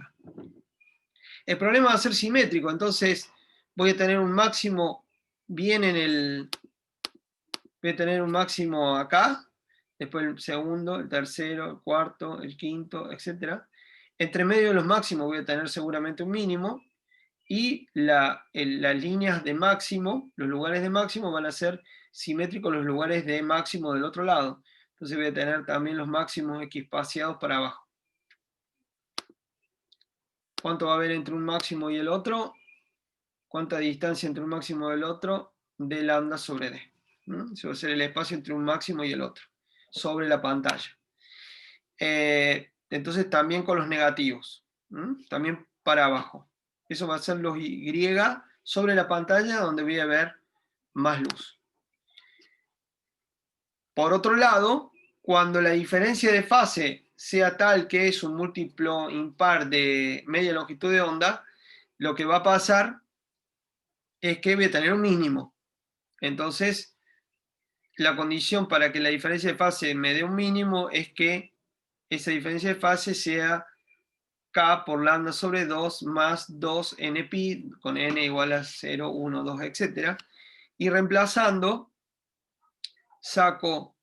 Speaker 1: El problema va a ser simétrico, entonces voy a tener un máximo bien en el... Voy a tener un máximo acá, después el segundo, el tercero, el cuarto, el quinto, etc. Entre medio de los máximos voy a tener seguramente un mínimo, y las líneas de máximo, los lugares de máximo van a ser simétricos los lugares de máximo del otro lado. Entonces voy a tener también los máximos equiespaciados para abajo. ¿Cuánto va a haber entre un máximo y el otro? ¿Cuánta distancia entre un máximo y el otro? D lambda sobre D. Ese va a ser el espacio entre un máximo y el otro, sobre la pantalla. Entonces también con los negativos, también para abajo. Eso va a ser los Y sobre la pantalla donde voy a ver más luz. Por otro lado, cuando la diferencia de fase sea tal que es un múltiplo impar de media longitud de onda, lo que va a pasar es que voy a tener un mínimo. Entonces, la condición para que la diferencia de fase me dé un mínimo es que esa diferencia de fase sea K por lambda sobre 2 más 2 npi, con n igual a 0, 1, 2, etc. Y reemplazando, saco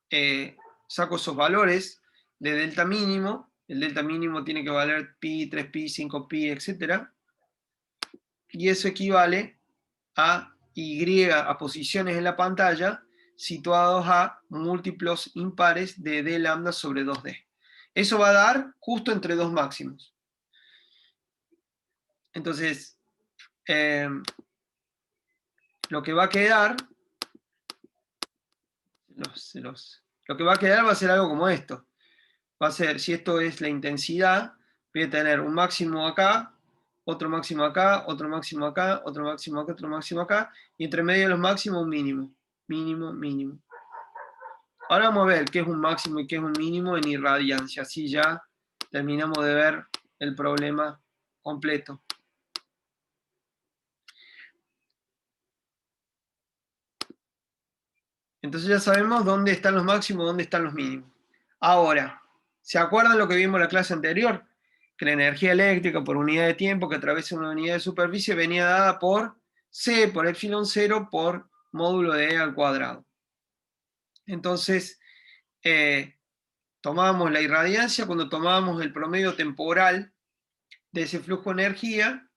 Speaker 1: esos valores de delta mínimo. El delta mínimo tiene que valer pi, 3pi, 5pi, etc. Y eso equivale a Y, a posiciones en la pantalla situados a múltiplos impares de d lambda sobre 2d. Eso va a dar justo entre dos máximos. Entonces, lo que va a quedar, lo que va a quedar va a ser algo como esto. Va a ser, si esto es la intensidad, voy a tener un máximo acá, otro máximo acá, otro máximo acá, otro máximo acá, otro máximo acá, y entre medio de los máximos un mínimo. Mínimo, mínimo. Ahora vamos a ver qué es un máximo y qué es un mínimo en irradiancia. Así ya terminamos de ver el problema completo. Entonces ya sabemos dónde están los máximos, dónde están los mínimos. Ahora, ¿se acuerdan lo que vimos en la clase anterior? Que la energía eléctrica por unidad de tiempo que atraviesa una unidad de superficie venía dada por C por epsilon 0 por módulo de E al cuadrado. Entonces, tomábamos la irradiancia cuando tomábamos el promedio temporal de ese flujo de energía,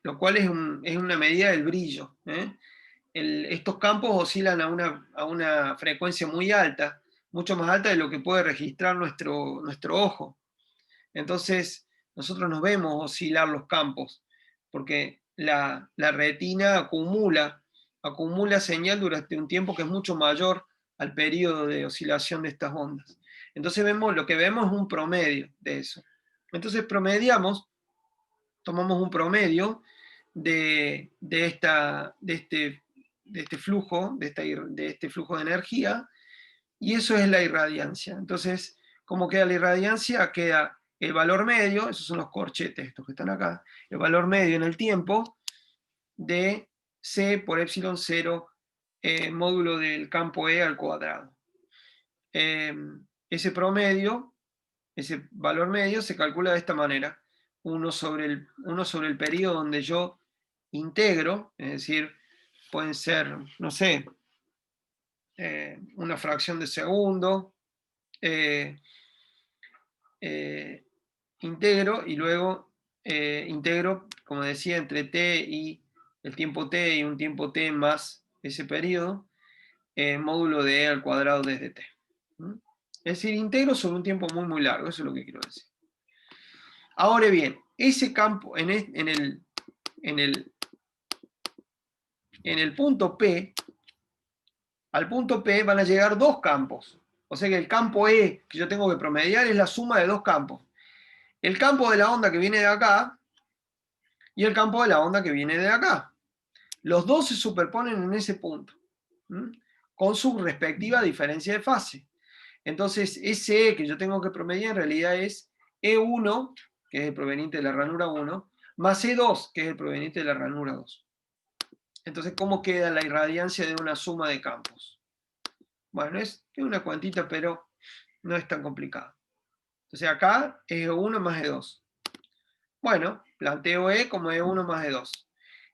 Speaker 1: lo cual es una medida del brillo. Estos campos oscilan a una frecuencia muy alta, mucho más alta de lo que puede registrar nuestro ojo. Entonces, nosotros nos vemos oscilar los campos, porque la retina acumula señal durante un tiempo que es mucho mayor al periodo de oscilación de estas ondas. Entonces lo que vemos es un promedio de eso. Entonces tomamos un promedio de este flujo de energía, y eso es la irradiancia. Entonces, ¿cómo queda la irradiancia? Queda el valor medio, esos son los corchetes estos que están acá, el valor medio en el tiempo de C por epsilon 0 módulo del campo E al cuadrado. Ese promedio, ese valor medio se calcula de esta manera: 1 sobre el periodo donde yo integro, es decir, pueden ser, no sé, una fracción de segundo, integro y luego integro, como decía, entre t y el tiempo t y un tiempo t más ese periodo, módulo de e al cuadrado desde t. Es decir, integro sobre un tiempo muy muy largo, eso es lo que quiero decir. Ahora bien, ese campo, en el punto P, al punto P van a llegar dos campos. O sea que el campo E que yo tengo que promediar es la suma de dos campos. El campo de la onda que viene de acá y el campo de la onda que viene de acá. Los dos se superponen en ese punto, con su respectiva diferencia de fase. Entonces, ese E que yo tengo que promediar en realidad es E1, que es el proveniente de la ranura 1, más E2, que es el proveniente de la ranura 2. Entonces, ¿cómo queda la irradiancia de una suma de campos? Bueno, es una cuantita, pero no es tan complicado. Entonces, acá es E1 más E2. Bueno, planteo E como E1 más E2.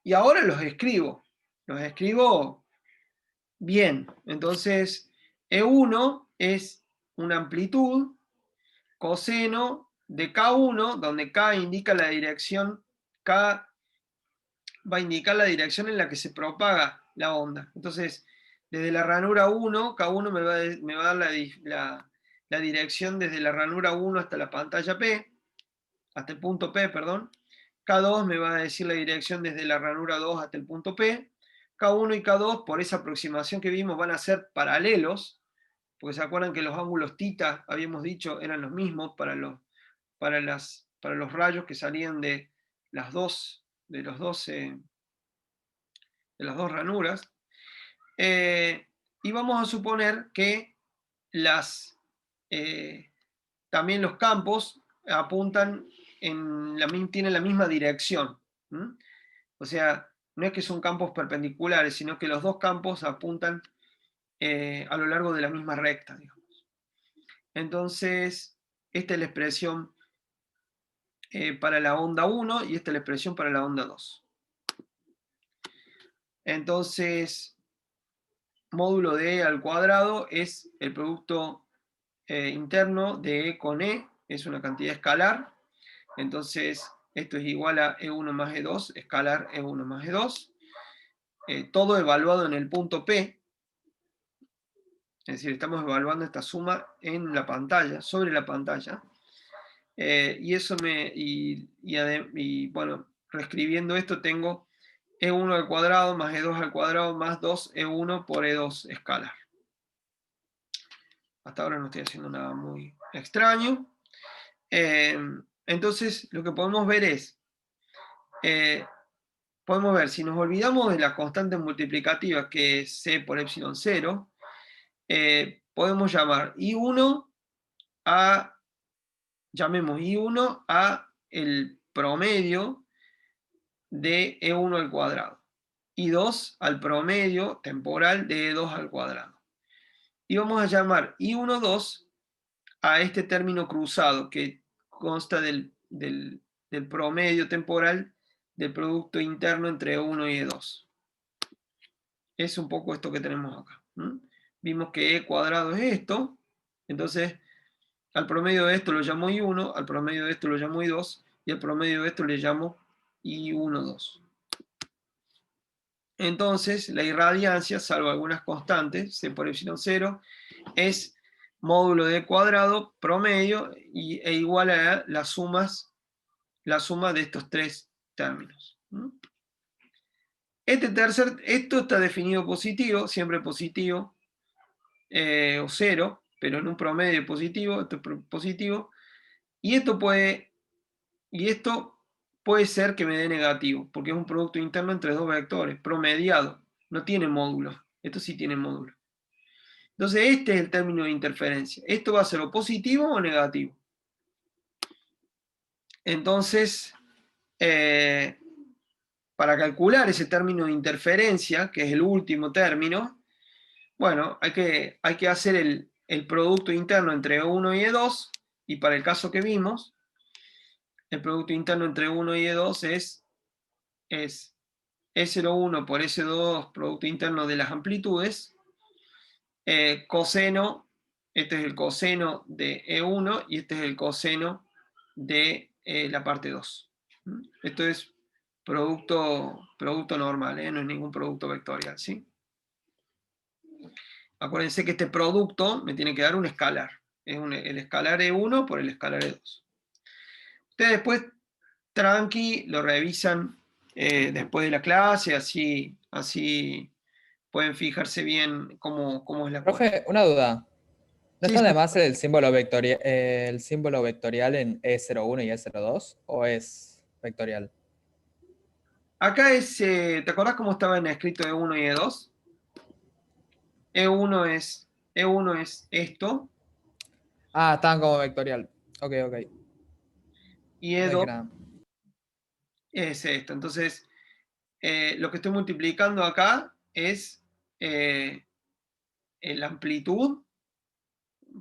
Speaker 1: Y ahora los escribo. Los escribo bien. Entonces, E1 es una amplitud coseno de K1, donde K indica la dirección, K va a indicar la dirección en la que se propaga la onda. Entonces, desde la ranura 1, K1 me va a dar la dirección desde la ranura 1 hasta la pantalla P, hasta el punto P, perdón. K2 me va a decir la dirección desde la ranura 2 hasta el punto P. K1 y K2, por esa aproximación que vimos, van a ser paralelos, porque se acuerdan que los ángulos θ, habíamos dicho, eran los mismos para los rayos que salían de las dos, de las dos ranuras. Y vamos a suponer que también los campos apuntan tienen la misma dirección. O sea, no es que son campos perpendiculares, sino que los dos campos apuntan a lo largo de la misma recta, digamos. Entonces, esta es la expresión para la onda 1 y esta es la expresión para la onda 2. Entonces, módulo de E al cuadrado es el producto interno de E con E, es una cantidad escalar. Entonces, esto es igual a E1 más E2, escalar E1 más E2. Todo evaluado en el punto P. Es decir, estamos evaluando esta suma en la pantalla, sobre la pantalla. Y eso bueno, reescribiendo esto tengo E1 al cuadrado más E2 al cuadrado más 2E1 por E2 escalar. Hasta ahora no estoy haciendo nada muy extraño. Entonces, lo que podemos ver es, podemos ver, si nos olvidamos de la constante multiplicativa, que es C por epsilon 0, podemos llamar I1 llamemos I1 a el promedio de E1 al cuadrado. I2 al promedio temporal de E2 al cuadrado. Y vamos a llamar I1,2 a este término cruzado que consta del promedio temporal del producto interno entre E1 y E2. Es un poco esto que tenemos acá. Vimos que E cuadrado es esto, entonces al promedio de esto lo llamo I1, al promedio de esto lo llamo I2, y al promedio de esto le llamo I1,2. Entonces, la irradiancia, salvo algunas constantes, C por epsilon 0, es módulo de cuadrado promedio e igual a la suma de estos tres términos. Esto está definido positivo, siempre positivo, o 0, pero en un promedio positivo, esto es positivo, y esto puede ser que me dé negativo, porque es un producto interno entre dos vectores, promediado, no tiene módulo, esto sí tiene módulo. Entonces este es el término de interferencia, ¿esto va a ser o positivo o negativo? Entonces, para calcular ese término de interferencia, que es el último término, bueno, hay que hacer el producto interno entre E1 y E2, y para el caso que vimos, el producto interno entre 1 y E2 es E01 por S2, producto interno de las amplitudes, coseno, este es el coseno de E1 y este es el coseno de la parte 2. Esto es producto normal, no es ningún producto vectorial, ¿sí? Acuérdense que este producto me tiene que dar un escalar. Es el escalar E1 por el escalar E2. Ustedes después, tranqui, lo revisan después de la clase, así pueden fijarse bien cómo es la cosa.
Speaker 3: Profe, una duda. ¿No
Speaker 1: Sí,
Speaker 3: está
Speaker 1: sí.
Speaker 3: de más el símbolo vectorial en E01 y E02? ¿O es vectorial?
Speaker 1: Acá ¿te acordás cómo estaba en escrito E1 y E2? E1 es esto,
Speaker 3: Ah, estaban como vectorial. Ok.
Speaker 1: Y
Speaker 3: No dije
Speaker 1: E2
Speaker 3: nada.
Speaker 1: es esto. Entonces, lo que estoy multiplicando acá es la amplitud,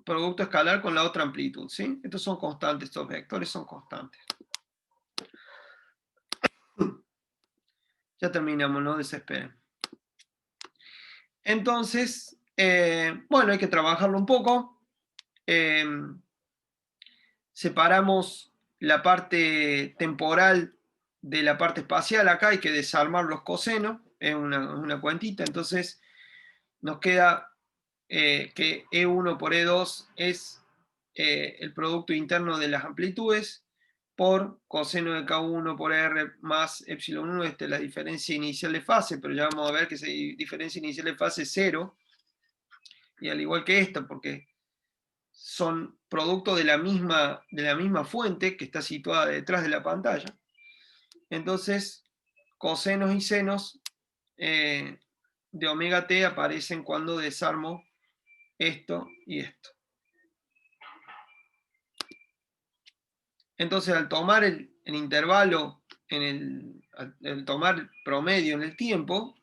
Speaker 1: producto escalar con la otra amplitud, ¿sí? Estos son constantes, estos vectores son constantes. Ya terminamos, no desesperen. Entonces, bueno, hay que trabajarlo un poco. Separamos la parte temporal de la parte espacial. Acá hay que desarmar los cosenos, es una cuentita. Entonces, nos queda que E1 por E2 es el producto interno de las amplitudes por coseno de K1 por R más epsilon 1, esta es la diferencia inicial de fase, pero ya vamos a ver que esa diferencia inicial de fase es 0, y al igual que esta, porque son producto de la misma fuente que está situada detrás de la pantalla. Entonces, cosenos y senos de omega t aparecen cuando desarmo esto y esto. Entonces, al tomar el intervalo, al tomar promedio en el tiempo,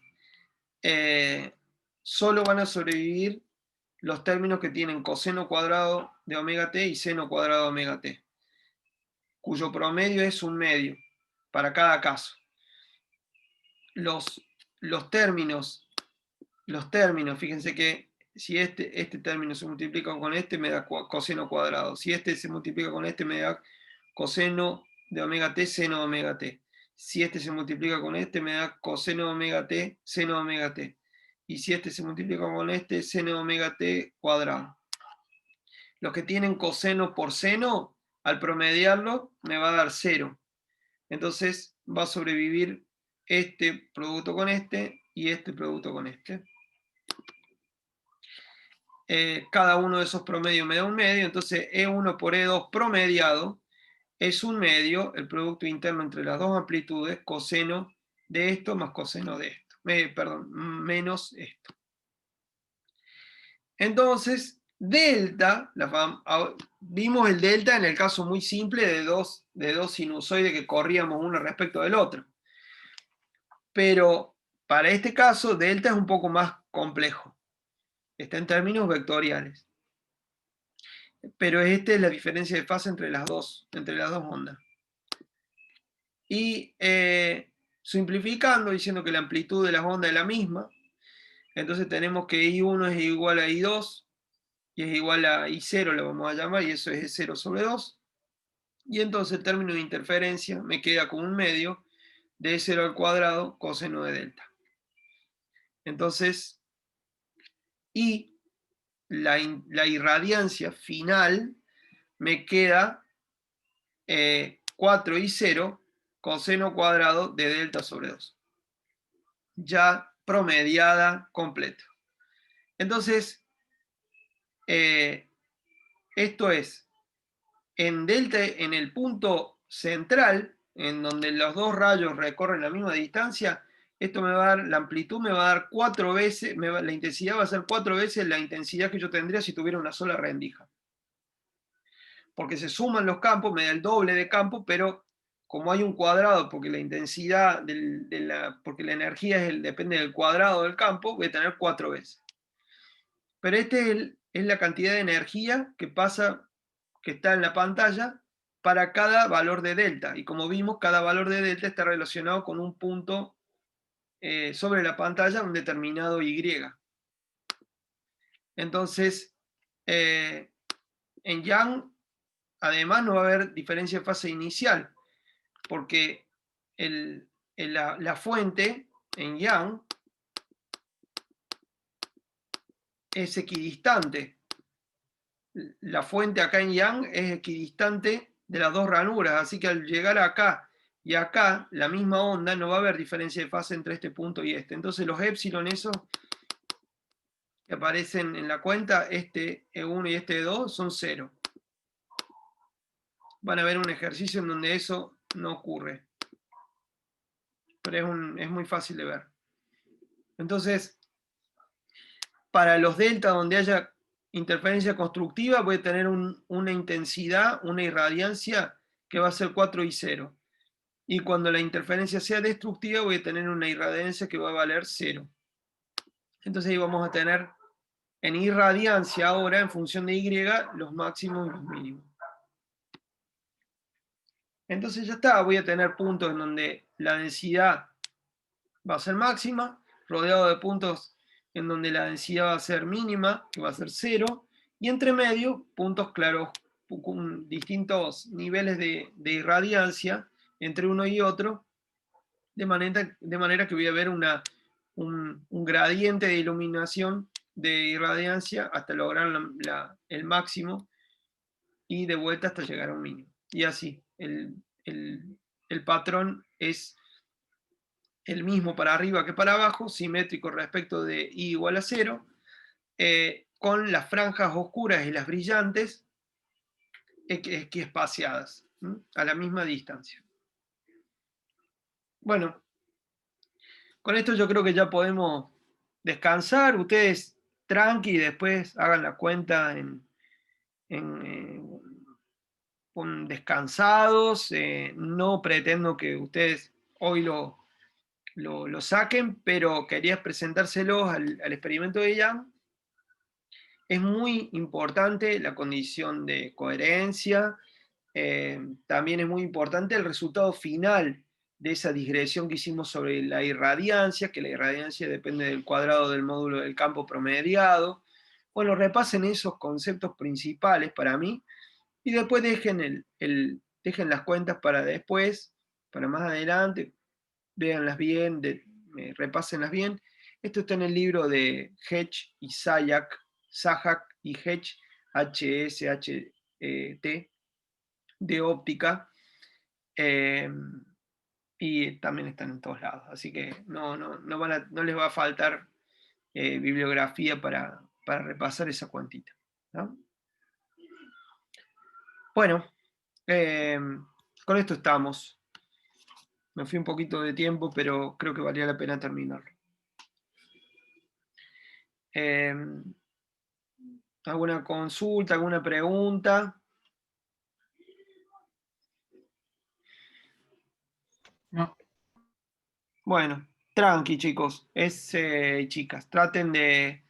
Speaker 1: solo van a sobrevivir los términos que tienen coseno cuadrado de omega t y seno cuadrado de omega t, cuyo promedio es un medio para cada caso. Los términos, fíjense que si este término se multiplica con este, me da coseno cuadrado. Si este se multiplica con este, me da coseno de omega t, seno de omega t. Si este se multiplica con este, me da coseno de omega t, seno de omega t. Y si este se multiplica con este, seno de omega t cuadrado. Los que tienen coseno por seno, al promediarlo, me va a dar 0. Entonces va a sobrevivir este producto con este y este producto con este. Cada uno de esos promedios me da un medio, entonces E1 por E2 promediado es un medio, el producto interno entre las dos amplitudes, coseno de esto más coseno de esto. Menos esto. Entonces, delta, vimos el delta en el caso muy simple de dos sinusoides que corríamos uno respecto del otro. Pero para este caso, delta es un poco más complejo. Está en términos vectoriales. Pero esta es la diferencia de fase entre las dos ondas. Y simplificando, diciendo que la amplitud de las ondas es la misma, entonces tenemos que I1 es igual a I2, y es igual a I0, lo vamos a llamar, y eso es E0 sobre 2. Y entonces el término de interferencia me queda como un medio de E0 al cuadrado coseno de delta. Entonces, y la irradiancia final me queda 4I0 coseno cuadrado de delta sobre 2. Ya promediada completa. Entonces, esto es, en delta, en el punto central, en donde los dos rayos recorren la misma distancia, esto me va a dar, la amplitud me va a dar 4 veces, la intensidad va a ser 4 veces la intensidad que yo tendría si tuviera una sola rendija. Porque se suman los campos, me da el doble de campo, pero como hay un cuadrado, porque la intensidad, porque la energía depende del cuadrado del campo, voy a tener 4 veces. Pero este es la cantidad de energía que está en la pantalla para cada valor de delta. Y como vimos, cada valor de delta está relacionado con un punto sobre la pantalla, un determinado Y. Entonces, en Young, además, no va a haber diferencia de fase inicial, porque la fuente en Young es equidistante. La fuente acá en Young es equidistante de las dos ranuras, así que al llegar acá y acá, la misma onda, no va a haber diferencia de fase entre este punto y este. Entonces los épsilon esos que aparecen en la cuenta, este E1 y este E2, son 0. Van a ver un ejercicio en donde eso no ocurre. Pero es muy fácil de ver. Entonces, para los delta donde haya interferencia constructiva voy a tener una intensidad, una irradiancia que va a ser 4 y 0. Y cuando la interferencia sea destructiva voy a tener una irradiancia que va a valer 0. Entonces ahí vamos a tener en irradiancia ahora, en función de Y, los máximos y los mínimos. Entonces ya está, voy a tener puntos en donde la densidad va a ser máxima, rodeado de puntos en donde la densidad va a ser mínima, que va a ser 0, y entre medio, puntos claros, con distintos niveles de irradiancia entre uno y otro, de manera que voy a ver un gradiente de iluminación de irradiancia hasta lograr el máximo y de vuelta hasta llegar a un mínimo. Y así, el patrón es el mismo para arriba que para abajo, simétrico respecto de I igual a 0, con las franjas oscuras y las brillantes espaciadas a la misma distancia. Bueno, con esto yo creo que ya podemos descansar. Ustedes tranqui y después hagan la cuenta con descansados. No pretendo que ustedes hoy lo saquen, pero quería presentárselos al experimento de Young. Es muy importante la condición de coherencia. También es muy importante el resultado final de esa digresión que hicimos sobre la irradiancia, que la irradiancia depende del cuadrado del módulo del campo promediado. Bueno, repasen esos conceptos principales para mí y después dejen, dejen las cuentas para después, para más adelante, véanlas bien, repásenlas bien. Esto está en el libro de Hedge y Sajak y Hedge, H-S-H-T, de óptica, y también están en todos lados, así que no les va a faltar bibliografía para repasar esa cuantita, ¿no? Bueno, con esto estamos. Me fui un poquito de tiempo, pero creo que valía la pena terminarlo. ¿Alguna consulta, alguna pregunta?
Speaker 2: No.
Speaker 1: Bueno, tranqui, chicos, chicas, traten de...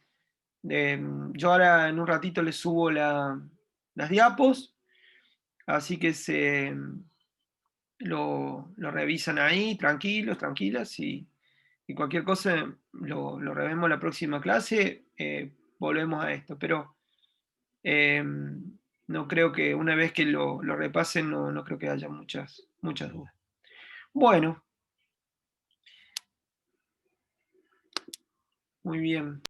Speaker 1: Yo ahora en un ratito les subo las diapos, así que lo revisan ahí, tranquilos, tranquilas, y cualquier cosa lo revemos la próxima clase, volvemos a esto, pero no creo que una vez que lo repasen, no creo que haya muchas dudas. Bueno. Muy bien.